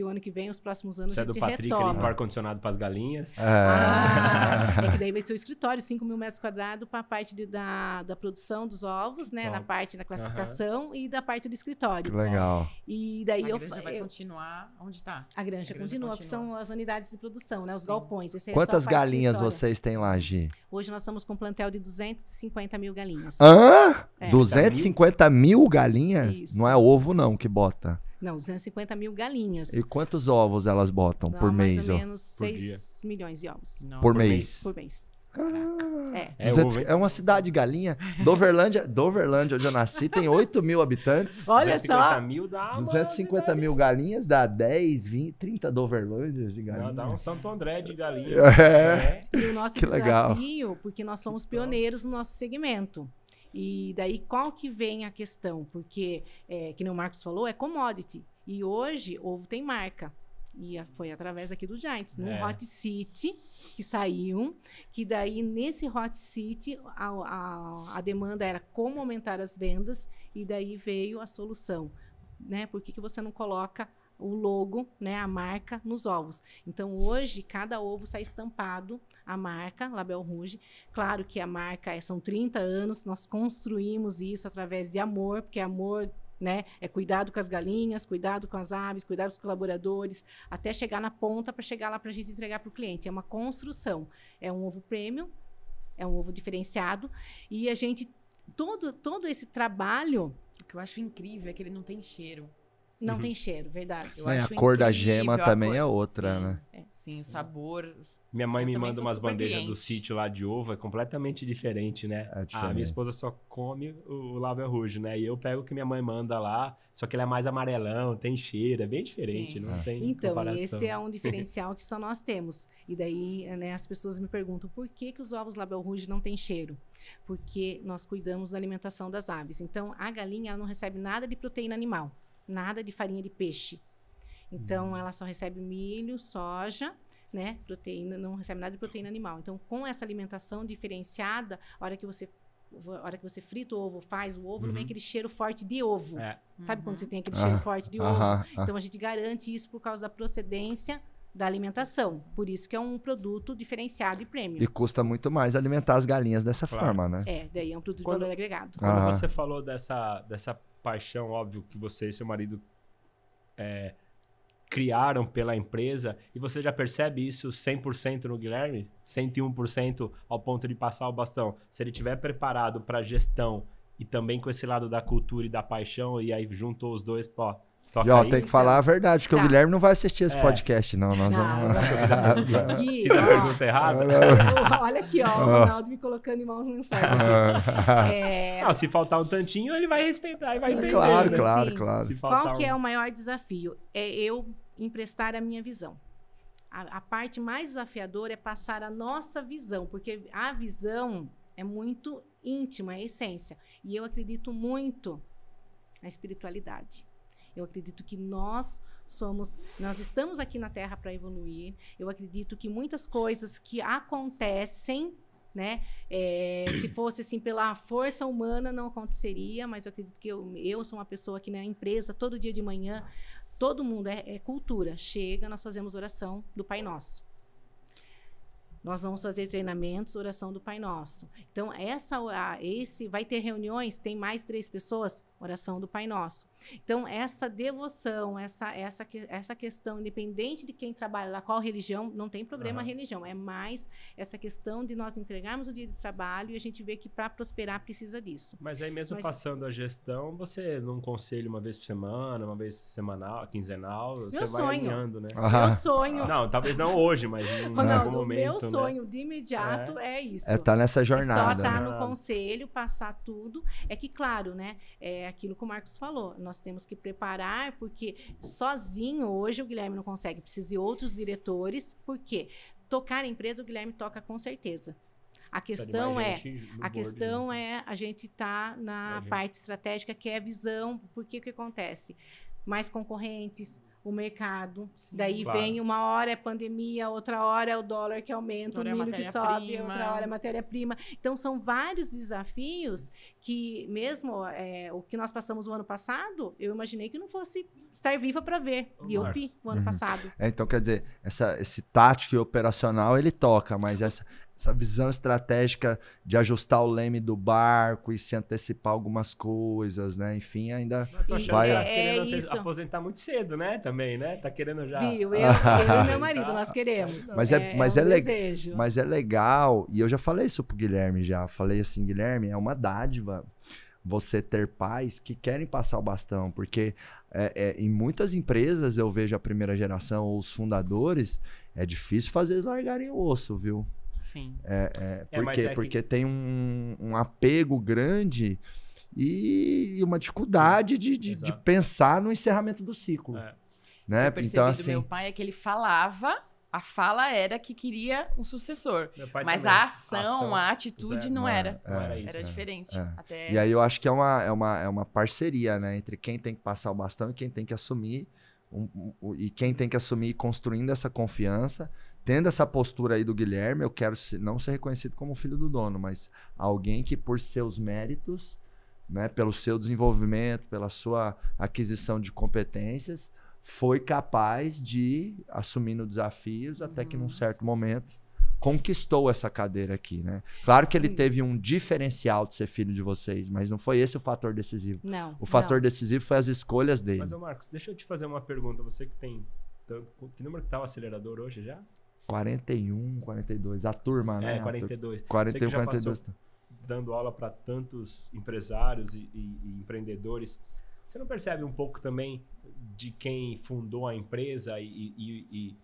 ano que vem, os próximos anos, a gente retoma. Você é do Patrick, limpa ar-condicionado para as galinhas. É que daí vai ser o escritório, 5 mil metros quadrados para a parte da produção dos ovos, né? Na parte da classificação e da parte do escritório. Que legal. E daí a granja vai continuar onde está? A granja continua, que são as unidades de produção, né? Os galpões. Quantas galinhas vocês têm lá, Gi? Hoje nós estamos com um plantel de 250 mil galinhas. 250 mil galinhas? Isso. Não é ovo, não, que bota. Não, 250 mil galinhas. E quantos ovos elas botam por mês? Mais ou menos 6 milhões de ovos. Nossa. Por mês? Por mês. É uma cidade de galinha. Doverlândia, onde eu nasci, tem 8 mil habitantes. Olha 250 mil dá 250 mil galinhas dá 10, 20, 30 Doverlândias de galinha. Dá um Santo André de galinha. E o nosso desafio, porque nós somos pioneiros no nosso segmento. E daí, qual que vem a questão? Porque, que nem o Marcos falou, é commodity. E hoje, ovo tem marca. E foi através aqui do Giants, num Hot City, que saiu, que daí, nesse Hot City, a demanda era como aumentar as vendas, e daí veio a solução, né? Por que você não coloca o logo, né, a marca, nos ovos? Então, hoje, cada ovo sai estampado, a marca, Label Rouge. Claro que a marca são 30 anos, nós construímos isso através de amor, porque amor, né, é cuidado com as galinhas, cuidado com as aves, cuidado com os colaboradores, até chegar na ponta para chegar lá para a gente entregar para o cliente. É uma construção. É um ovo premium, é um ovo diferenciado, e a gente, todo esse trabalho... O que eu acho incrível é que ele não tem cheiro. Não tem cheiro, verdade. A cor da gema também é outra, né? Sim, o sabor... Minha mãe me manda umas bandejas do sítio lá de ovo, é completamente diferente, né? A minha esposa só come o Label Rouge, né? E eu pego o que minha mãe manda lá, só que ele é mais amarelão, tem cheiro, é bem diferente, não tem comparação. Esse é um diferencial que só nós temos. E daí, né, as pessoas me perguntam, por que os ovos Label Rouge não têm cheiro? Porque nós cuidamos da alimentação das aves. Então, a galinha ela não recebe nada de proteína animal, nada de farinha de peixe. Então, ela só recebe milho, soja, né? Proteína, não recebe nada de proteína animal. Então, com essa alimentação diferenciada, a hora que você a hora que você frita o ovo, faz o ovo, não vem aquele cheiro forte de ovo. Sabe quando você tem aquele Ah, cheiro forte de ovo? aham, Então a gente garante isso por causa da procedência da alimentação. Por isso que é um produto diferenciado e premium. E custa muito mais alimentar as galinhas dessa Claro. forma, né? Daí é um produto de Quando- valor agregado. Quando Ah. você falou dessa paixão, óbvio, que você e seu marido criaram pela empresa, e você já percebe isso 100% no Guilherme? 101% ao ponto de passar o bastão? Se ele estiver preparado para gestão e também com esse lado da cultura e da paixão, e aí juntou os dois, pô, toca E ó, aí. tem que falar a verdade, porque Tá. o Guilherme não vai assistir esse É. podcast, não. Nós Não, vamos... Gui, Fiz a ó, pergunta errada? olha aqui, ó, o Ronaldo me colocando em mãos lençóis aqui. Não, se faltar um tantinho, ele vai respeitar e vai Sim, entender. Claro, né? claro, Sim. claro. Se faltar Qual que é um- o maior desafio? É eu emprestar a minha visão. A parte mais desafiadora é passar a nossa visão, porque a visão é muito íntima, é a essência. E eu acredito muito na espiritualidade. Eu acredito que nós estamos aqui na Terra para evoluir. Eu acredito que muitas coisas que acontecem, né, se fosse assim pela força humana não aconteceria, mas eu acredito que eu sou uma pessoa que na empresa todo dia de manhã, todo mundo é cultura. Chega, nós fazemos oração do Pai Nosso. Nós vamos fazer treinamentos, oração do Pai Nosso. Então, esse vai ter reuniões, tem mais 3 pessoas, oração do Pai Nosso. Então, essa devoção, essa questão, independente de quem trabalha lá, qual religião, não tem problema a religião. É mais essa questão de nós entregarmos o dia de trabalho e a gente vê que para prosperar precisa disso. Mas aí mesmo Mas- passando a gestão, você num conselho uma vez por semana, uma vez semanal, quinzenal, você vai sonho. alinhando, né? Ah, Meu sonho, Não, talvez não hoje, mas em algum Ronaldo, momento, meu né? sonho de imediato é isso. tá nessa É só jornada. estar né? no conselho, passar tudo. É que, claro, né? É aquilo que o Marcos falou. Nós temos que preparar, porque sozinho hoje o Guilherme não consegue. Precisa de outros diretores. Por quê? Tocar a empresa, o Guilherme toca com certeza. A Precisa de questão mais é. gente no A board, questão né? é a gente estar na Imagina. parte estratégica, que é a visão. Porque o que acontece? Mais concorrentes, o mercado. Daí Claro. vem uma hora é pandemia, outra hora é o dólar que aumenta, o Outra hora é milho que sobe, matéria-prima. outra hora é matéria-prima. Então, são vários desafios que, mesmo o que nós passamos o ano passado, eu imaginei que não fosse estar viva para ver. E eu Marcos. vi o ano passado. Então, quer dizer, esse tático e operacional ele toca, mas essa visão estratégica de ajustar o leme do barco e se antecipar algumas coisas, né? Enfim, ainda Eu tô achando vai- que tá É querendo isso. aposentar muito cedo, né? Também, né? Tá querendo já... Viu? Eu e meu marido, nós queremos. Mas é um legal. desejo. Mas é legal, e eu já falei isso pro Guilherme já. Falei assim, Guilherme, é uma dádiva você ter pais que querem passar o bastão, porque em muitas empresas eu vejo a primeira geração ou os fundadores, é difícil fazer eles largarem o osso, viu? Sim. Por mas quê? é que- Porque tem um apego grande e uma dificuldade de Exato. pensar no encerramento do ciclo. É. Né? Eu percebi Então, do assim, meu pai é que ele falava, a fala era que queria um sucessor. Meu pai Mas também. a ação, a atitude Zero. não era. Não era isso. Era diferente. é. Até E aí eu acho que é uma parceria, né? Entre quem tem que passar o bastão e quem tem que assumir. E quem tem que assumir construindo essa confiança. Tendo essa postura aí do Guilherme, eu quero não ser reconhecido como filho do dono, mas alguém que por seus méritos, né, pelo seu desenvolvimento, pela sua aquisição de competências, foi capaz de assumir desafios até que num certo momento conquistou essa cadeira aqui, né? Claro que ele teve um diferencial de ser filho de vocês, mas não foi esse o fator decisivo. Não. O fator não. decisivo foi as escolhas dele. Mas, ô Marcos, deixa eu te fazer uma pergunta. Você que tem tanto... Que número que tá o acelerador hoje já? 41, 42. A turma, né? 42. Você 41, que já 42. passou dando aula para tantos empresários e empreendedores. Você não percebe um pouco também de quem fundou a empresa e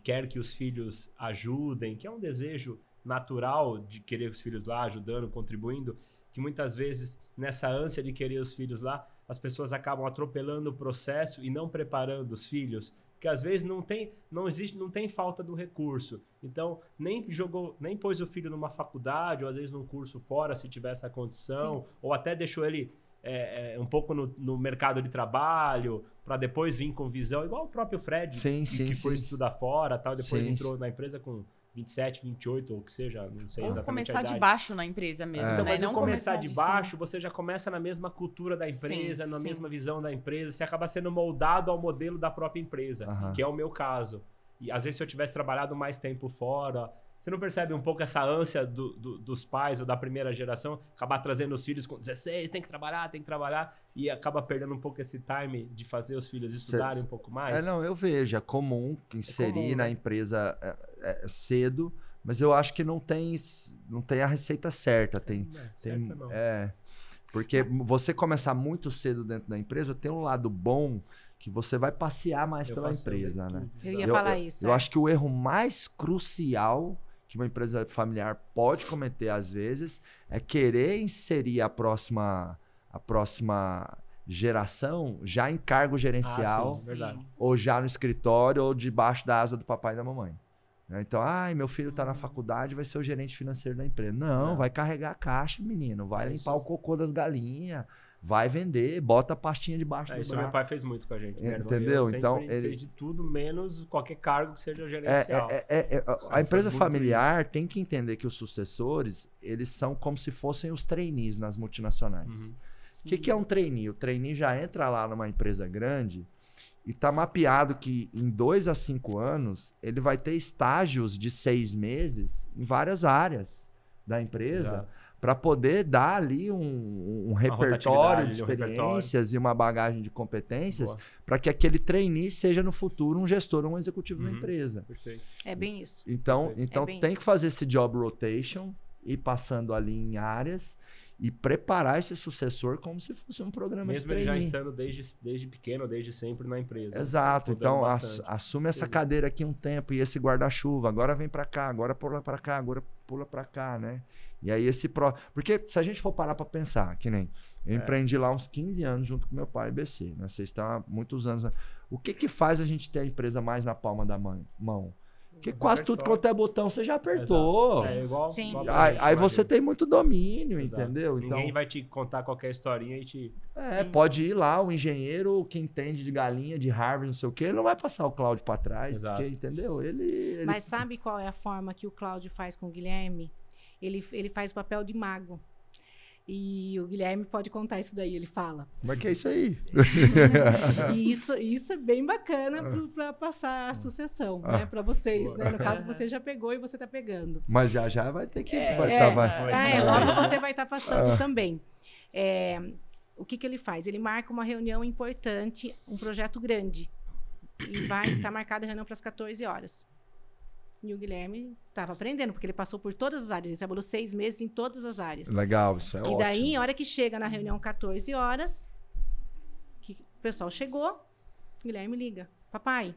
quer que os filhos ajudem, que é um desejo natural de querer os filhos lá ajudando, contribuindo, que muitas vezes nessa ânsia de querer os filhos lá, as pessoas acabam atropelando o processo e não preparando os filhos, que às vezes não tem falta do recurso. Então, nem pôs o filho numa faculdade, ou às vezes num curso fora, se tiver essa condição, Sim. ou até deixou ele um pouco no mercado de trabalho, para depois vir com visão, igual o próprio Fred, Sim, que foi estudar fora, tal, depois Sim, entrou na empresa com 27, 28, ou o que seja, não sei Ou exatamente começar a de idade. baixo na empresa mesmo, Então, né? mas Não eu começar de cima. baixo, você já começa na mesma cultura da empresa, Sim, na sim. mesma visão da empresa, você acaba sendo moldado ao modelo da própria empresa, Aham. que é o meu caso. E às vezes se eu tivesse trabalhado mais tempo fora, você não percebe um pouco essa ânsia dos pais ou da primeira geração, acabar trazendo os filhos com 16, tem que trabalhar, e acaba perdendo um pouco esse time de fazer os filhos estudarem um pouco mais? Não, eu vejo, é comum inserir comum, na né? empresa cedo, mas eu acho que não tem a receita certa. Certo não. Porque você começar muito cedo dentro da empresa, tem um lado bom que você vai passear mais pela empresa, né? Eu ia falar isso. Eu acho que o erro mais crucial que uma empresa familiar pode cometer, às vezes, é querer inserir a próxima geração já em cargo gerencial, sim, verdade. ou já no escritório, ou debaixo da asa do papai e da mamãe. Né? Então, meu filho tá na faculdade, vai ser o gerente financeiro da empresa. Não, vai carregar a caixa, menino. Vai limpar o cocô das galinhas. Vai vender, bota a pastinha debaixo do Isso braço. meu pai fez muito com a gente. Né? Entendeu? Então, ele fez de tudo, menos qualquer cargo que seja gerencial. A empresa muito familiar tem que entender que os sucessores, eles são como se fossem os trainees nas multinacionais. Uhum. O que é um trainee? O trainee já entra lá numa empresa grande e tá mapeado que em 2 a 5 anos ele vai ter estágios de 6 meses em várias áreas da empresa para poder dar ali um repertório de experiências e uma bagagem de competências para que aquele trainee seja no futuro um gestor ou um executivo da empresa. Perfeito. É bem isso. Então bem tem isso. que fazer esse job rotation, ir passando ali em áreas e preparar esse sucessor como se fosse um programa Mesmo de ele trainee. já estando desde pequeno, desde sempre na empresa. Exato. Então, bastante. assume essa cadeira aqui um tempo e esse guarda-chuva. Agora vem pra cá, agora pula pra cá, agora pula pra cá, né? E aí Porque se a gente for parar pra pensar, que nem... Eu empreendi lá uns 15 anos junto com meu pai e BC, né? Vocês estão há muitos anos... O que faz a gente ter a empresa mais na palma da mão? Porque quase tudo quanto é botão você já apertou. É igual. Sim. igual Aí você tem muito domínio, Exato. entendeu? Ninguém Então, vai te contar qualquer historinha e te... pode ir lá, o engenheiro que entende de galinha, de Harvard, não sei o quê, ele não vai passar o Cláudio pra trás, Exato. porque, entendeu? Ele... Mas sabe qual é a forma que o Cláudio faz com o Guilherme? Ele faz o papel de mago. E o Guilherme pode contar isso daí, ele fala. Como é que é isso aí? E isso é bem bacana para passar a sucessão, né? Para vocês, né? No caso, você já pegou e você tá pegando. Mas já vai ter que... Logo você vai estar passando também. O que ele faz? Ele marca uma reunião importante, um projeto grande. E vai estar marcada a reunião para as 14 horas. E o Guilherme estava aprendendo, porque ele passou por todas as áreas. Ele trabalhou 6 meses em todas as áreas. Legal, isso é ótimo. E daí, a hora que chega na reunião 14 horas, que o pessoal chegou, o Guilherme liga. Papai,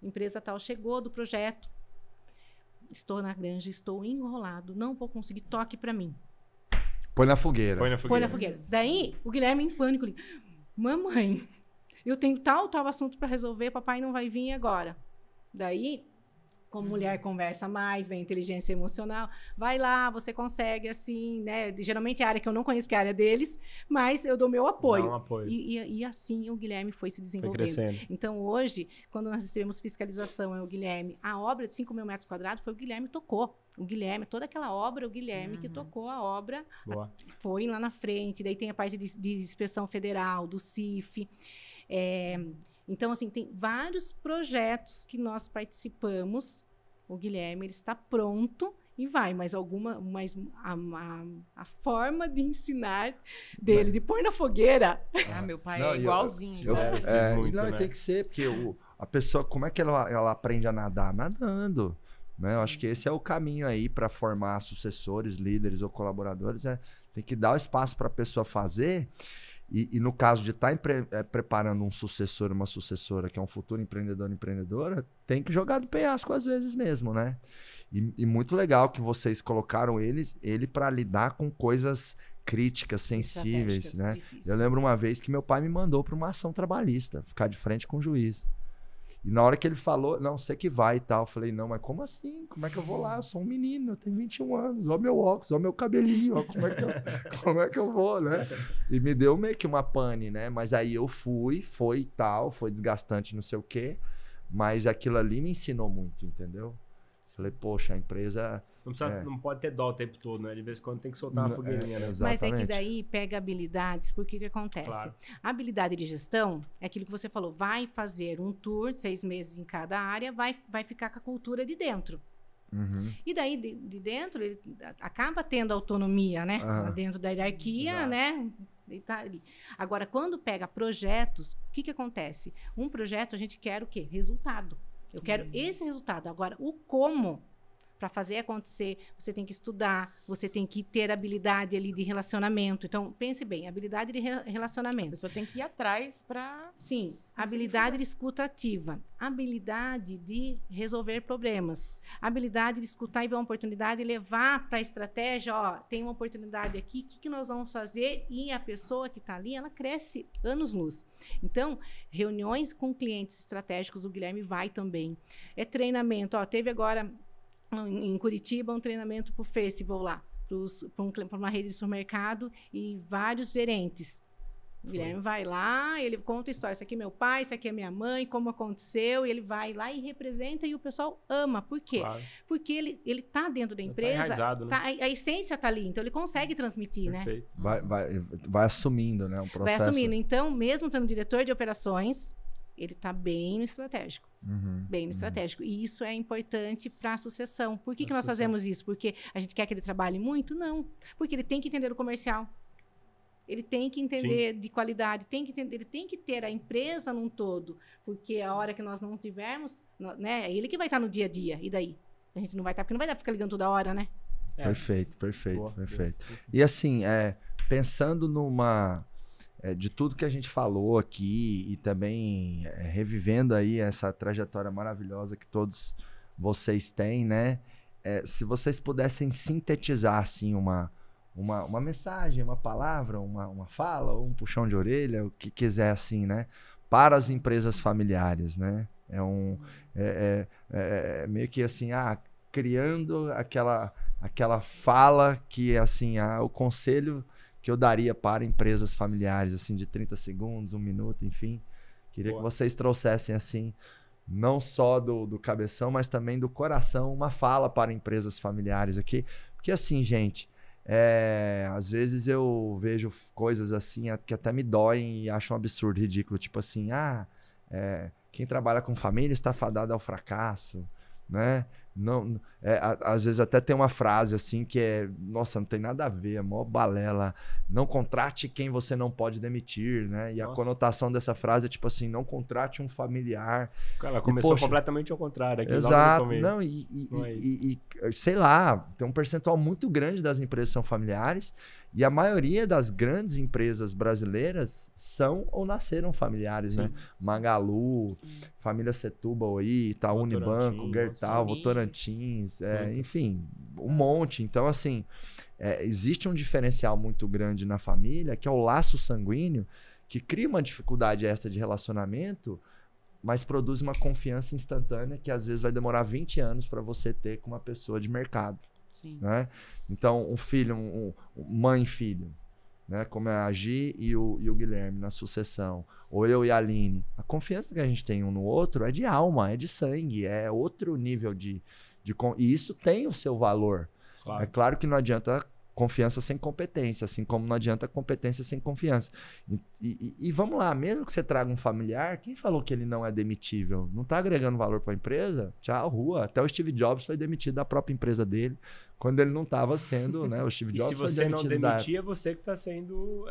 empresa tal chegou do projeto. Estou na granja, estou enrolado, não vou conseguir, toque para mim. Põe na fogueira. Põe na fogueira. Daí, o Guilherme em pânico liga. Mamãe, eu tenho tal assunto para resolver, papai não vai vir agora. Daí... Como mulher conversa mais, vem inteligência emocional. Vai lá, você consegue, assim, né? Geralmente é a área que eu não conheço, porque é a área deles, mas eu dou meu apoio. Dá um apoio. E assim o Guilherme foi se desenvolvendo. Foi crescendo. Então, hoje, quando nós recebemos fiscalização, é o Guilherme. A obra de 5 mil metros quadrados foi o Guilherme que tocou. O Guilherme, toda aquela obra, o Guilherme que tocou a obra. Boa. Foi lá na frente. Daí tem a parte de inspeção federal, do CIF. Então, assim, tem vários projetos que nós participamos. O Guilherme, ele está pronto e vai, mas a forma de ensinar dele, de pôr na fogueira... meu pai é igualzinho. Tem que ser, porque a pessoa, como é que ela aprende a nadar? Nadando. Né? Eu acho que esse é o caminho aí para formar sucessores, líderes ou colaboradores. Tem que dar o espaço para a pessoa fazer... E no caso de estar preparando um sucessor, uma sucessora, que é um futuro empreendedor, empreendedora, tem que jogar do penhasco às vezes mesmo, né? E muito legal que vocês colocaram ele para lidar com coisas críticas, sensíveis, né? Difícil. Eu lembro uma vez que meu pai me mandou para uma ação trabalhista, ficar de frente com o juiz. E na hora que ele falou, não, você que vai e tal, eu falei, não, mas como assim? Como é que eu vou lá? Eu sou um menino, eu tenho 21 anos, olha meu óculos, olha meu cabelinho, como é que eu vou, né? E me deu meio que uma pane, né? Mas aí eu foi e tal, foi desgastante, não sei o quê, mas aquilo ali me ensinou muito, entendeu? Falei, poxa, a empresa... Não pode ter dó o tempo todo, né? De vez em quando tem que soltar uma fogueirinha, né? Mas é que daí pega habilidades, porque o que acontece? Claro. A habilidade de gestão é aquilo que você falou, vai fazer um tour de 6 meses em cada área, vai ficar com a cultura de dentro. Uhum. E daí, de dentro, ele acaba tendo autonomia, né? Dentro da hierarquia, Exato. né? Ele tá ali. Agora, quando pega projetos, o que acontece? Um projeto, a gente quer o quê? Resultado. Eu quero esse resultado. Agora, o como, para fazer acontecer, você tem que estudar, você tem que ter habilidade ali de relacionamento. Então, pense bem, habilidade de A relacionamento. pessoa tem que ir atrás para... Sim, habilidade de escuta ativa, habilidade de resolver problemas, habilidade de escutar e ver uma oportunidade e levar para a estratégia, ó, tem uma oportunidade aqui, o que nós vamos fazer? E a pessoa que está ali, ela cresce anos-luz. Então, reuniões com clientes estratégicos, o Guilherme vai também. É treinamento, ó, teve agora em Curitiba um treinamento para o festival lá, para uma rede de supermercado e vários gerentes. O Guilherme vai lá, ele conta a história. Isso aqui é meu pai, isso aqui é minha mãe, como aconteceu. E ele vai lá e representa e o pessoal ama. Por quê? Claro. Porque ele tá dentro da empresa, enraizado, né? a essência tá ali. Então, ele consegue transmitir, né? Perfeito. Vai assumindo, né? Um processo. Vai assumindo. Então, mesmo tendo diretor de operações, ele tá bem no estratégico. Bem no estratégico. E isso é importante para a sucessão. Por que nós fazemos isso? Porque a gente quer que ele trabalhe muito? Não. Porque ele tem que entender o comercial. Ele tem que entender de qualidade, ele tem que ter a empresa num todo, porque a hora que nós não tivermos, né, é ele que vai estar no dia a dia, e daí? A gente não vai estar, porque não vai dar para ficar ligando toda hora, né? Perfeito. Boa. E assim, pensando de tudo que a gente falou aqui e também revivendo aí essa trajetória maravilhosa que todos vocês têm, né? Se vocês pudessem sintetizar, assim, uma mensagem, uma palavra, uma fala, ou um puxão de orelha, o que quiser, assim, né? Para as empresas familiares, né? Meio que assim, criando aquela fala que, assim, o conselho que eu daria para empresas familiares, assim, de 30 segundos, 1 minuto, enfim. Queria que vocês trouxessem, assim, não só do cabeção, mas também do coração, uma fala para empresas familiares aqui. Porque, assim, gente... às vezes eu vejo coisas assim que até me doem e acho um absurdo, ridículo. Tipo assim, quem trabalha com família está fadado ao fracasso, né? Não, às vezes até tem uma frase assim que nossa, não tem nada a ver, é mó balela. Não contrate quem você não pode demitir, né? E a conotação dessa frase é tipo assim, não contrate um familiar. Ela começou completamente ao contrário. Aqui, exato, logo no não, e sei lá, tem um percentual muito grande das empresas que são familiares e a maioria das grandes empresas brasileiras são ou nasceram familiares, né? Magalu, Família Setúbal aí, Itaú Unibanco, Gerdau, Votorantins, enfim, um monte. Então, assim, existe um diferencial muito grande na família, que é o laço sanguíneo, que cria uma dificuldade extra de relacionamento, mas produz uma confiança instantânea que às vezes vai demorar 20 anos para você ter com uma pessoa de mercado. Sim. Né? Então, um filho, mãe e filho, né? Como é a Gi e o Guilherme na sucessão, ou eu e a Aline, a confiança que a gente tem um no outro é de alma, é de sangue, é outro nível e isso tem o seu valor. Claro. É claro que não adianta confiança sem competência, assim como não adianta competência sem confiança. E vamos lá, mesmo que você traga um familiar, quem falou que ele não é demitível? Não está agregando valor para a empresa? Tchau, rua. Até o Steve Jobs foi demitido da própria empresa dele, quando ele não estava sendo, né? O Steve Jobs e se você não demitir, é você que está sendo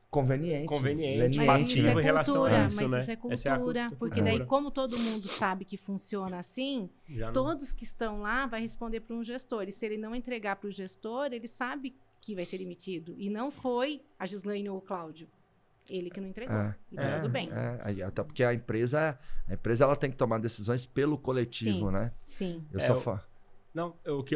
conveniente. Mas isso é em relação cultura, a isso, mas né? isso é Essa a cultura, porque daí como todo mundo sabe que funciona assim, Já não- todos que estão lá vai responder para um gestor, e se ele não entregar para o gestor, ele sabe que vai ser demitido, e não foi a Gislaine ou o Cláudio, ele que não entregou, e tá tudo bem. Até porque a empresa ela tem que tomar decisões pelo coletivo, Sim. né? Sim. Não, o que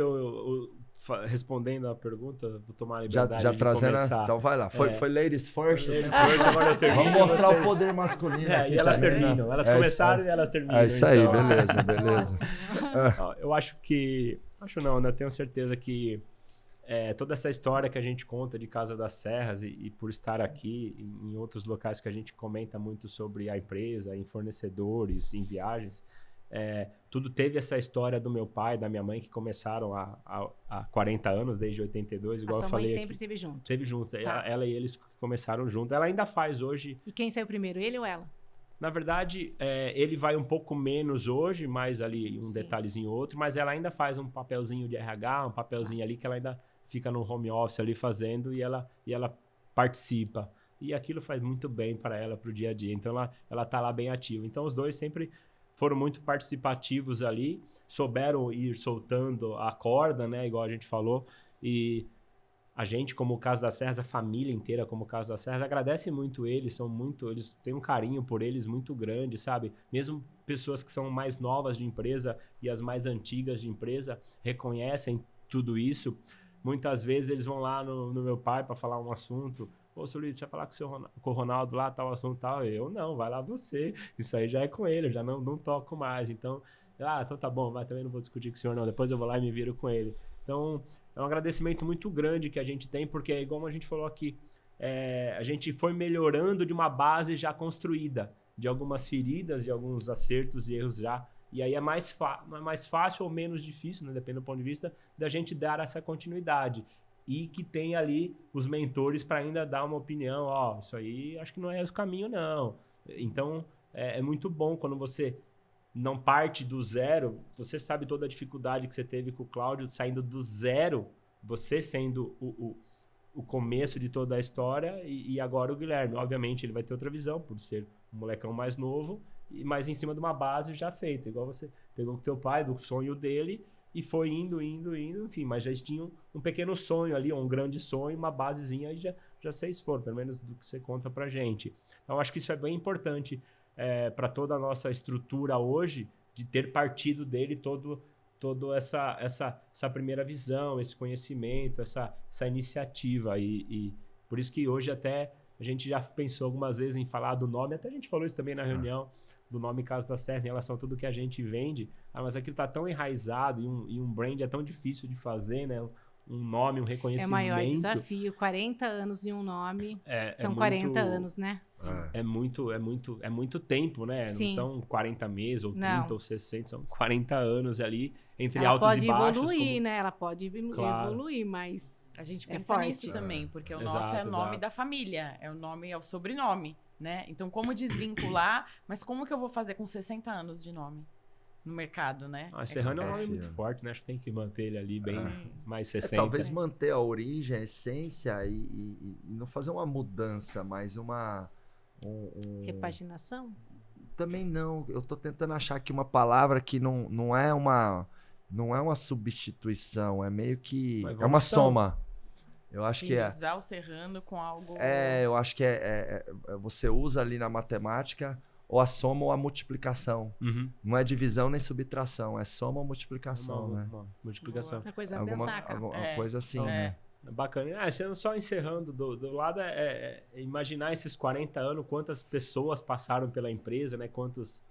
respondendo a pergunta, vou tomar a liberdade Já de trazendo. começar. Então vai lá. Foi ladies first. Ladies first, agora eu termino. Vamos mostrar vocês... o poder masculino aqui. E elas também, terminam. né? Elas começaram e elas terminam. É isso aí, então. beleza. Eu acho que... Acho não, né? Eu tenho certeza que toda essa história que a gente conta de Casa das Serras e por estar aqui, em outros locais que a gente comenta muito sobre a empresa, em fornecedores, em viagens, tudo teve essa história do meu pai, da minha mãe, que começaram há 40 anos, desde 82, igual A eu sua mãe falei sempre aqui. esteve junto. Teve junto. Tá. Ela e eles começaram junto. Ela ainda faz hoje. E quem saiu primeiro, ele ou ela? Na verdade, ele vai um pouco menos hoje, mais ali um Sim. detalhezinho outro, mas ela ainda faz um papelzinho de RH, um papelzinho ali que ela ainda fica no home office ali fazendo e ela participa. E aquilo faz muito bem para ela, para o dia a dia. Então, ela tá lá bem ativa. Então, os dois sempre foram muito participativos ali, souberam ir soltando a corda, né? Igual a gente falou. E a gente, como o Casa das Serras, a família inteira, como o Casa das Serras, agradece muito eles, eles têm um carinho por eles muito grande, sabe? Mesmo pessoas que são mais novas de empresa e as mais antigas de empresa reconhecem tudo isso. Muitas vezes eles vão lá no meu pai para falar um assunto. Ô, Solito, deixa eu falar com o Ronaldo lá, tal assunto, tal. Eu não, vai lá você. Isso aí já é com ele, eu já não toco mais. Então, então tá bom, vai, também não vou discutir com o senhor, não. Depois eu vou lá e me viro com ele. Então, é um agradecimento muito grande que a gente tem, porque é igual a gente falou aqui, a gente foi melhorando de uma base já construída, de algumas feridas, de alguns acertos e erros já. E aí é mais fácil ou menos difícil, né, depende do ponto de vista, da gente dar essa continuidade. E que tem ali os mentores para ainda dar uma opinião, isso aí acho que não é o caminho, não. Então, é muito bom quando você não parte do zero, você sabe toda a dificuldade que você teve com o Cláudio, saindo do zero, você sendo o começo de toda a história, e agora o Guilherme. Obviamente, ele vai ter outra visão, por ser um molecão mais novo, mas em cima de uma base já feita, igual você pegou com o teu pai, do sonho dele, e foi indo, enfim, mas já tinham um pequeno sonho ali, um grande sonho, uma basezinha, e já vocês foram, pelo menos do que você conta pra gente. Então, acho que isso é bem importante para toda a nossa estrutura hoje, de ter partido dele toda essa primeira visão, esse conhecimento, essa iniciativa. E por isso que hoje até a gente já pensou algumas vezes em falar do nome, até a gente falou isso também na reunião, do nome Casa das Serras, em relação a tudo que a gente vende. Mas aquilo tá tão enraizado e um brand é tão difícil de fazer, né? Um nome, um reconhecimento. É o maior desafio, 40 anos e um nome. São 40 anos, né? Sim. É muito tempo, né? Sim. Não são 40 meses, ou 30, Não. ou 60, são 40 anos ali, entre Ela altos pode e baixos. evoluir, né? Ela pode Claro. evoluir, mas A gente é pensa forte. nisso também, porque o Exato, nosso é nome exato. da família, é o sobrenome, né? Então, como desvincular, mas como que eu vou fazer com 60 anos de nome no mercado, né? Serrano é um nome desafio. muito forte, né? Acho que tem que manter ele ali bem mais 60. Talvez manter a origem, a essência e não fazer uma mudança, mas Repaginação? Também não. Eu tô tentando achar aqui uma palavra que não é uma substituição, é meio que Mas é uma vamos soma. Eu acho que é. Usar o Serrano com algo... Eu acho que você usa ali na matemática ou a soma ou a multiplicação. Uhum. Não é divisão nem subtração, é soma ou multiplicação, né? Uma multiplicação. Outra coisa a pensar, cara. Alguma coisa assim, É. né? Bacana. Só encerrando, do lado imaginar esses 40 anos, quantas pessoas passaram pela empresa, né? Quantos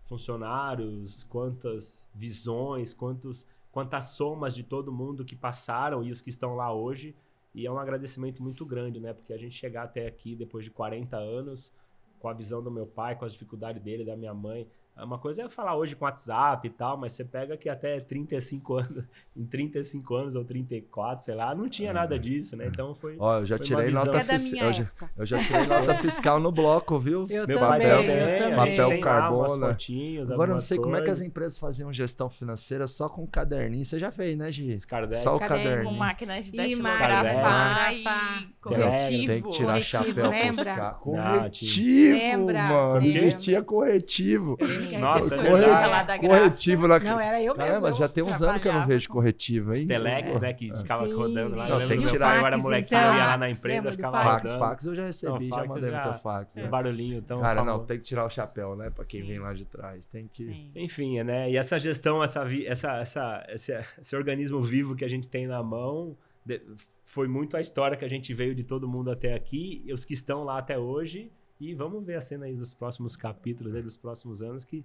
funcionários, quantas visões, quantas somas de todo mundo que passaram e os que estão lá hoje. E é um agradecimento muito grande, né? Porque a gente chegar até aqui depois de 40 anos, com a visão do meu pai, com as dificuldades dele, da minha mãe. Uma coisa é falar hoje com WhatsApp e tal, mas você pega que até 35 anos, em 35 anos ou 34, sei lá, não tinha nada disso, né? Então foi. Ó, eu já foi tirei uma visão. nota É da minha fiscal. época. Eu já tirei nota fiscal no bloco, viu? Eu Meu também, papel eu também, também. a gente Papel tem lá umas carbono. fotinhos, Agora eu não algumas sei como é que as coisas. empresas faziam gestão financeira só com caderninho. Você já fez, né, Gi? Scardex. Só o Caderno. Com caderninho. máquina de E datilografar máquina. e corretivo. Tem que tirar corretivo, chapéu lembra? pros caras. Ah, Corretivo, Lembra? mano. Lembra. Existia corretivo. Nossa, Esse é foi verdade. lá da gráfica. Corretivo na... Não, era eu mesmo. Caramba, já tem uns anos que eu não vejo corretivo aí. Os telex, né? Que ficava Sim, rodando lá. sim. Eu Não, lembro tem que do meu tirar. pai, eu era Fax, molequinho, então. eu ia lá na empresa, Lembra do ficava fax? rodando. Fax eu já recebi, Não, já mandei no já- teu fax. Um barulhinho tão Cara, famoso. não, tem que tirar o chapéu, né? Pra quem Sim. vem lá de trás. Tem que... Sim. Enfim, né? E essa gestão, esse organismo vivo que a gente tem na mão, foi muito a história que a gente veio de todo mundo até aqui, e os que estão lá até hoje. E vamos ver a cena aí dos próximos capítulos, aí dos próximos anos, que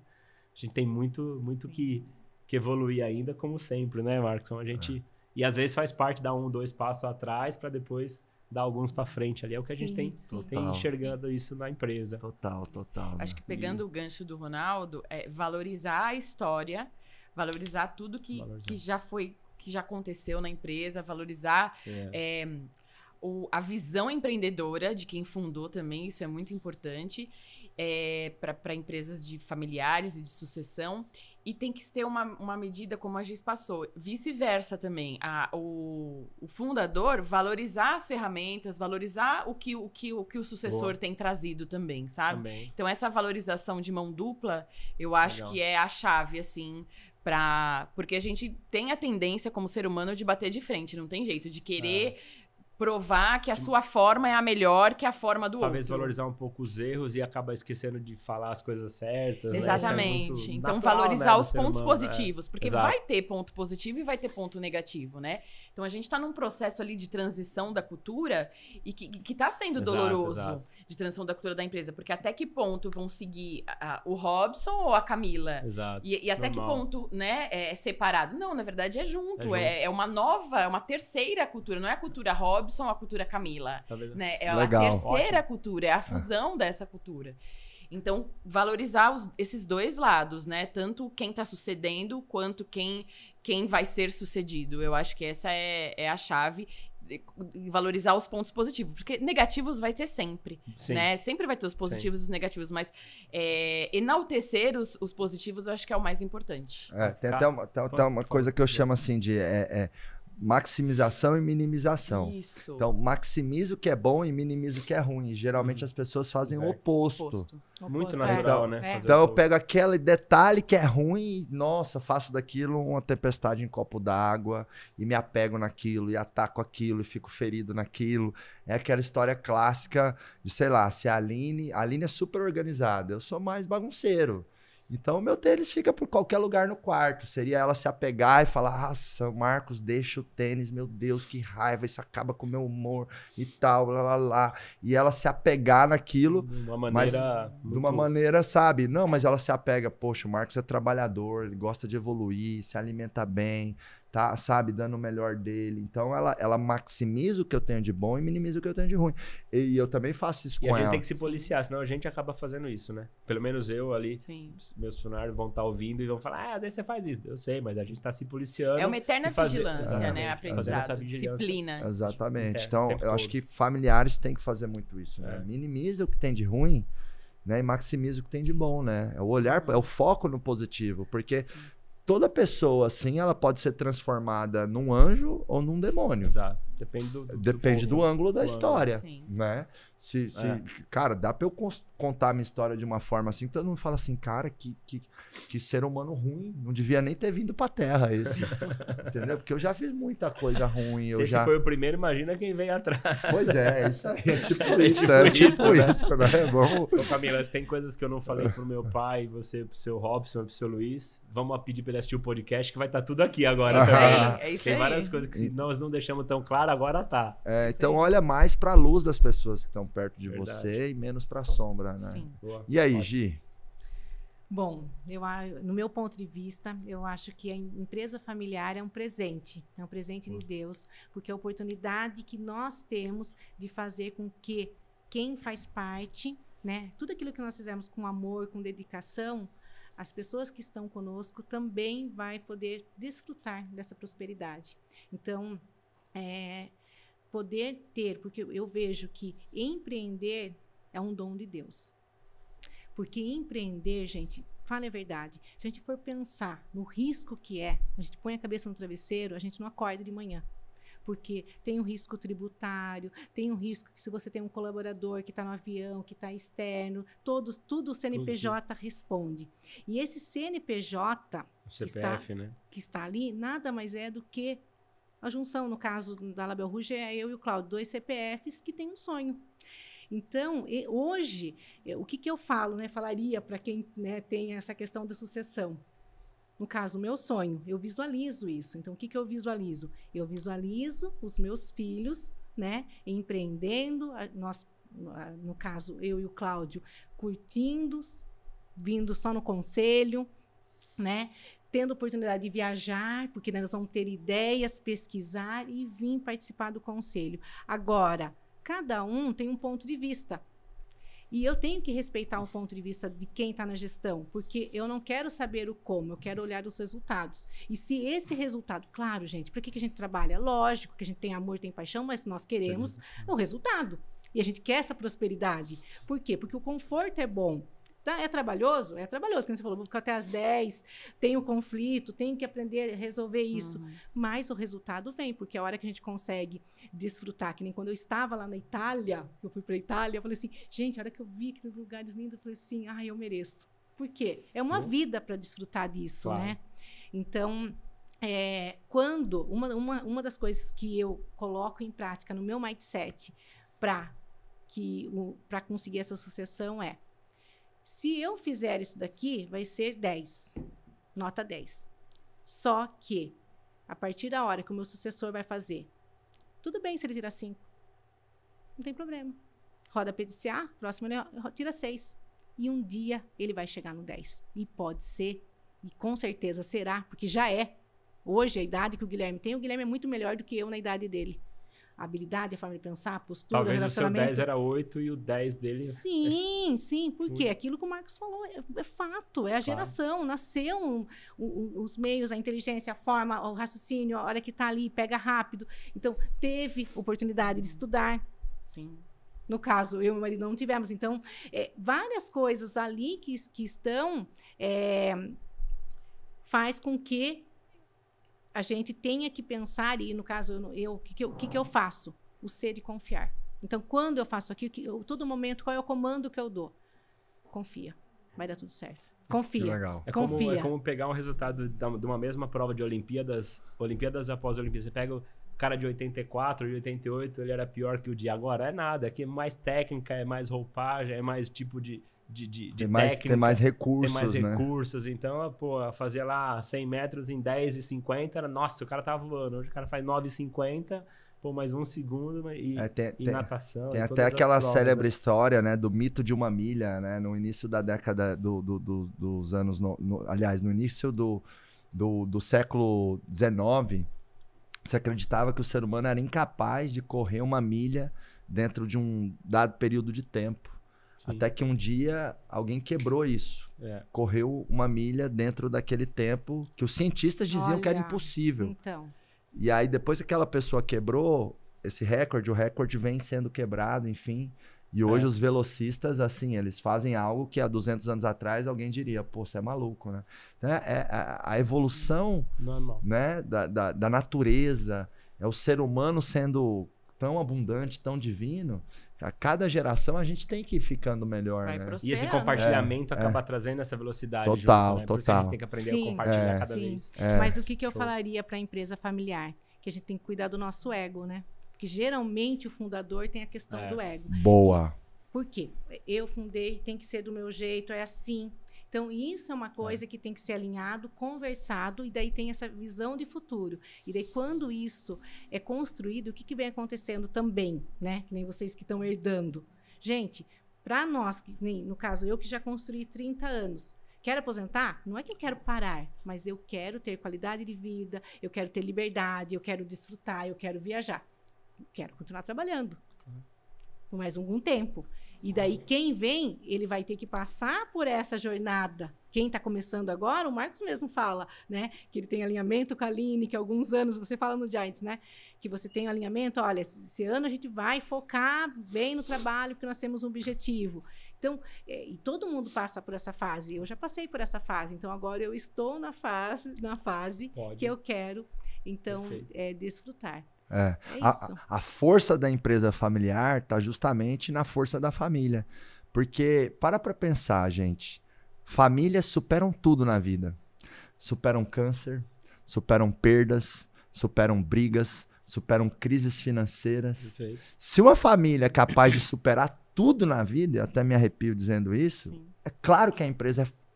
a gente tem muito que evoluir ainda, como sempre, né, Marcos? A gente, e às vezes faz parte dar 1, 2 passos atrás para depois dar alguns para frente ali. É o que a gente tem Total. enxergando isso na empresa. Total. Acho que pegando o gancho do Ronaldo, é valorizar a história, valorizar tudo que já aconteceu na empresa, valorizar a visão empreendedora de quem fundou também, isso é muito importante para empresas de familiares e de sucessão. E tem que ter uma medida, como a Giz passou, vice-versa também. O fundador valorizar as ferramentas, valorizar o que o sucessor tem trazido também, sabe? Também. Então, essa valorização de mão dupla, eu acho que é a chave, assim, porque a gente tem a tendência, como ser humano, de bater de frente, não tem jeito, de querer provar que a sua forma é a melhor que a forma do Talvez outro. valorizar um pouco os erros e acaba esquecendo de falar as coisas certas. Exatamente. Né? Isso é muito Então, natural, valorizar né, os pontos positivos, porque Exato. vai ter ponto positivo e vai ter ponto negativo, né? Então, a gente está num processo ali de transição da cultura e que tá sendo doloroso de transição da cultura da empresa, porque até que ponto vão seguir o Robson ou a Camila? Exato. E até que ponto, né, é separado? Não, na verdade é junto. É uma nova, é uma terceira cultura. Não é a cultura Robson ou a cultura Camila. Tá vendo? Né? É Legal. a terceira cultura, é a fusão dessa cultura. Então, valorizar esses dois lados, né? Tanto quem está sucedendo, quanto quem vai ser sucedido. Eu acho que essa é a chave. Valorizar os pontos positivos. Porque negativos vai ter sempre, né? Sempre vai ter os positivos e os negativos. Mas enaltecer os positivos eu acho que é o mais importante. Tem até uma coisa que eu chamo assim de maximização e minimização. Isso. Então, maximiza o que é bom e minimiza o que é ruim. Geralmente as pessoas fazem o oposto. Muito natural, né? Então eu pego aquele detalhe que é ruim e, nossa, faço daquilo uma tempestade em copo d'água e me apego naquilo e ataco aquilo e fico ferido naquilo. É aquela história clássica de, sei lá, se a Aline é super organizada, eu sou mais bagunceiro. Então, o meu tênis fica por qualquer lugar no quarto. Seria ela se apegar e falar, nossa, Marcos, deixa o tênis, meu Deus, que raiva, isso acaba com o meu humor e tal, blá, blá, blá. E ela se apegar naquilo, de uma maneira, sabe? Não, mas ela se apega, poxa, o Marcos é trabalhador, ele gosta de evoluir, se alimenta bem, tá, sabe, dando o melhor dele. Então, ela maximiza o que eu tenho de bom e minimiza o que eu tenho de ruim. E eu também faço isso com ela. E a gente tem que se policiar, senão a gente acaba fazendo isso, né? Pelo menos eu ali, meus funcionários vão estar ouvindo e vão falar, às vezes você faz isso. Eu sei, mas a gente tá se policiando. É uma eterna vigilância, né? Aprendizado, disciplina. Exatamente. Então, eu acho que familiares têm que fazer muito isso, né? Minimiza o que tem de ruim, né? E maximiza o que tem de bom, né? É o olhar, é o foco no positivo, porque toda pessoa, assim, ela pode ser transformada num anjo ou num demônio. Exato. Depende do ângulo da história, sim. né? Cara, dá pra eu contar a minha história de uma forma assim, que todo mundo fala assim, cara, que ser humano ruim, não devia nem ter vindo pra Terra esse, entendeu? Porque eu já fiz muita coisa ruim. Se esse foi o primeiro, imagina quem vem atrás. Pois é isso aí, é tipo isso, né? Vamos... Ô, Camila, tem coisas que eu não falei pro meu pai, você pro seu Robson, pro seu Luiz, vamos pedir pra ele assistir o podcast, que vai estar tudo aqui agora. É isso tem aí. várias coisas que nós não deixamos tão claro, agora tá. Então olha mais pra luz das pessoas que estão perto de você e menos pra sombra, né? Sim. E aí, Gi? Bom, no meu ponto de vista, eu acho que a empresa familiar é um presente de Deus, porque é a oportunidade que nós temos de fazer com que quem faz parte, né, tudo aquilo que nós fizemos com amor, com dedicação, as pessoas que estão conosco também vai poder desfrutar dessa prosperidade. Então, poder ter, porque eu vejo que empreender é um dom de Deus. Porque empreender, gente, fala a verdade, se a gente for pensar no risco que a gente põe a cabeça no travesseiro, a gente não acorda de manhã. Porque tem um risco tributário, tem um risco que se você tem um colaborador que está no avião, que está externo, tudo o CNPJ responde. E esse CNPJ o CPF, né? Que está ali, nada mais é do que a junção, no caso da Label Rouge, é eu e o Cláudio, 2 CPFs que têm um sonho. Então, hoje, o que eu falo, né? Falaria para quem, né, tem essa questão da sucessão. No caso, o meu sonho, eu visualizo isso. Então, o que eu visualizo? Eu visualizo os meus filhos, né, empreendendo, nós, no caso, eu e o Cláudio, curtindo, vindo só no conselho, né? tendo oportunidade de viajar, porque nós vamos ter ideias, pesquisar e vir participar do conselho. Agora, cada um tem um ponto de vista. E eu tenho que respeitar o ponto de vista de quem está na gestão, porque eu não quero saber o como, eu quero olhar os resultados. E se esse resultado, claro, gente, para que a gente trabalha? Lógico que a gente tem amor, tem paixão, mas nós queremos o resultado. E a gente quer essa prosperidade. Por quê? Porque o conforto é bom. Tá? É trabalhoso, como você falou, vou ficar até às 10, tenho conflito, tenho que aprender a resolver isso. Mas o resultado vem, porque a hora que a gente consegue desfrutar, que nem quando eu estava lá na Itália, eu fui para a Itália, eu falei assim, gente, a hora que eu vi aqueles lugares lindos, eu falei assim, eu mereço. Por quê? É uma vida para desfrutar disso, né? Então, quando uma das coisas que eu coloco em prática no meu mindset para conseguir essa sucessão se eu fizer isso daqui, vai ser 10. Nota 10. Só que, a partir da hora que o meu sucessor vai fazer, tudo bem se ele tirar 5. Não tem problema. Roda PDCA, próximo ele tira 6. E um dia ele vai chegar no 10. E pode ser, e com certeza será, porque já é. Hoje, a idade que o Guilherme tem, o Guilherme é muito melhor do que eu na idade dele. A habilidade, a forma de pensar, a postura, talvez o relacionamento. Talvez o seu 10 era 8 e o 10 dele... Sim, porque aquilo que o Marcos falou é fato, é a geração, nasceu os meios, a inteligência, a forma, o raciocínio, a hora que está ali, pega rápido. Então, teve oportunidade de estudar. Sim. No caso, eu e meu marido não tivemos. Então, várias coisas ali que estão faz com que a gente tenha que pensar, e no caso, o que eu faço? O ser e confiar. Então, quando eu faço aquilo, todo momento, qual é o comando que eu dou? Confia. Vai dar tudo certo. Confia. Que legal. Confia. É como pegar um resultado de uma mesma prova de Olimpíadas após Olimpíadas. Você pega o cara de 84, de 88, ele era pior que o de agora. É nada. Aqui é mais técnica, é mais roupagem, é mais tipo de técnica. Tem mais recursos, tem mais né? recursos. Então, fazia lá 100 metros em 10,50. Nossa, o cara tava voando. Hoje o cara faz 9,50. Mais um segundo e natação. Tem até aquela célebre história, né, do mito de uma milha, né, no início da década dos anos, aliás, no início do século XIX, se acreditava que o ser humano era incapaz de correr uma milha dentro de um dado período de tempo. Sim. Até que um dia alguém quebrou isso. Correu uma milha dentro daquele tempo que os cientistas diziam que era impossível. Então... E aí, depois que aquela pessoa quebrou esse recorde, o recorde vem sendo quebrado, enfim. E hoje os velocistas, assim, eles fazem algo que há 200 anos atrás alguém diria, pô, você é maluco, né? Então, a evolução né, da natureza, é o ser humano sendo tão abundante, tão divino. A cada geração a gente tem que ir ficando melhor, né? E esse compartilhamento acaba trazendo essa velocidade. Total, junto, né? Por isso a gente tem que aprender a compartilhar cada vez. Mas o que eu falaria para a empresa familiar? Que a gente tem que cuidar do nosso ego, né? Porque geralmente o fundador tem a questão do ego. Boa. Por quê? Eu fundei, tem que ser do meu jeito, é assim. Então, isso é uma coisa que tem que ser alinhado, conversado, e daí tem essa visão de futuro. E daí, quando isso é construído, o que vem acontecendo também, né? Que nem vocês que estão herdando. Gente, para nós, no caso, eu que já construí 30 anos, quero aposentar? Não é que eu quero parar, mas eu quero ter qualidade de vida, eu quero ter liberdade, eu quero desfrutar, eu quero viajar. Quero continuar trabalhando por mais algum tempo. E daí, quem vem, ele vai ter que passar por essa jornada. Quem está começando agora, o Marcos mesmo fala, né? Que ele tem alinhamento com a Aline, que há alguns anos, você fala no Giants, né? Que você tem alinhamento, olha, esse ano a gente vai focar bem no trabalho, porque nós temos um objetivo. Então, e todo mundo passa por essa fase. Eu já passei por essa fase. Então, agora eu estou na fase que eu quero, então, desfrutar. A força da empresa familiar está justamente na força da família. Porque, para pensar, gente, famílias superam tudo na vida. Superam câncer, superam perdas, superam brigas, superam crises financeiras. Perfeito. Se uma família é capaz de superar tudo na vida, eu até me arrepio dizendo isso, sim, é claro que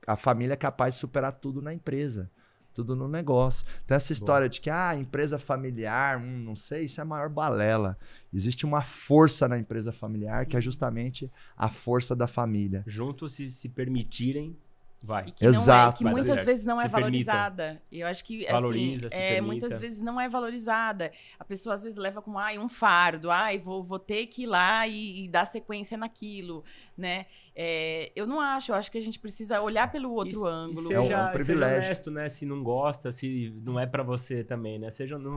a família é capaz de superar tudo na empresa. Tudo no negócio. Então, essa história de que empresa familiar, não sei, isso é a maior balela. Existe uma força na empresa familiar, sim, que é justamente a força da família. Juntos se permitirem Vai. E que, não é, Exato. que Vai dar muitas certo. vezes não Se é valorizada. Eu acho que, Valoriza, se assim, permita. muitas vezes não é valorizada. A pessoa às vezes leva como, um fardo. Vou ter que ir lá e dar sequência naquilo, né? Eu não acho. Eu acho que a gente precisa olhar pelo outro ângulo. E seja, É um privilégio. seja honesto, né? Se não gosta, se não é pra você também, né?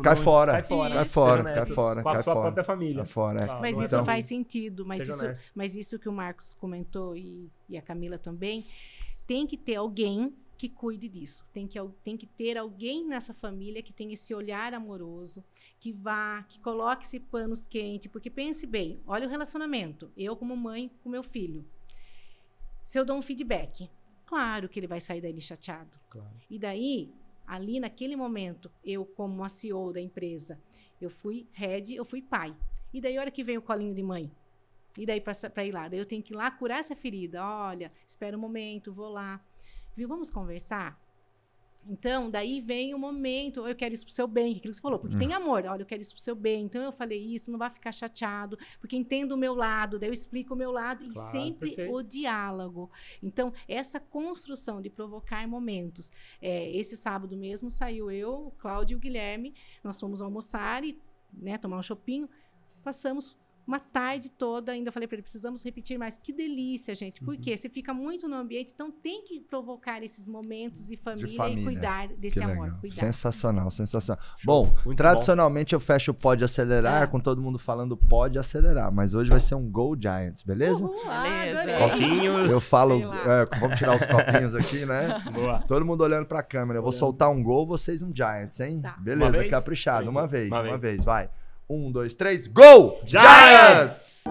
Cai fora. Cai fora. Cai Seja fora, honesto cai fora, com a cai sua fora. própria família. Tá fora, é. Não, Mas não é isso pra faz mim. sentido. Seja honesto. Mas isso que o Marcos comentou e a Camila também, tem que ter alguém que cuide disso. Tem que ter alguém nessa família que tenha esse olhar amoroso, que coloque esse panos quente. Porque pense bem, olha o relacionamento. Eu como mãe com meu filho. Se eu dou um feedback, claro que ele vai sair dali chateado. Claro. E daí, ali naquele momento, eu como a CEO da empresa, eu fui head, eu fui pai. E daí a hora que vem o colinho de mãe, e daí para ir lá, daí eu tenho que ir lá curar essa ferida. Olha, espera um momento, vou lá. Viu? Vamos conversar? Então, daí vem o momento, eu quero isso pro seu bem, aquilo que você falou, porque tem amor, olha, eu quero isso pro seu bem, então eu falei isso, não vai ficar chateado, porque entendo o meu lado, daí eu explico o meu lado, e Claro, sempre perfeito. o diálogo. Então, essa construção de provocar momentos. Esse sábado mesmo saiu eu, o Cláudio e o Guilherme, nós fomos almoçar e tomar um chopinho, passamos uma tarde toda, ainda falei para ele, precisamos repetir mais. Que delícia, gente. Por quê? Você fica muito no ambiente, então tem que provocar esses momentos de família. E cuidar desse Que amor. legal. Cuidar. Sensacional, sensacional. Bom, Muito tradicionalmente eu fecho o Pode Acelerar com todo mundo falando Pode Acelerar, mas hoje vai ser um Go Giants, beleza? Uhul, Beleza. adorei. Copinhos. Eu falo, Sei lá. vamos tirar os copinhos aqui, né? Boa. Todo mundo olhando pra câmera. Eu vou soltar um gol, vocês um Giants, hein? Tá. Beleza, Uma vez? caprichado. Uma Uma vez, vez. vai. 1, 2, 3, gol! Giants!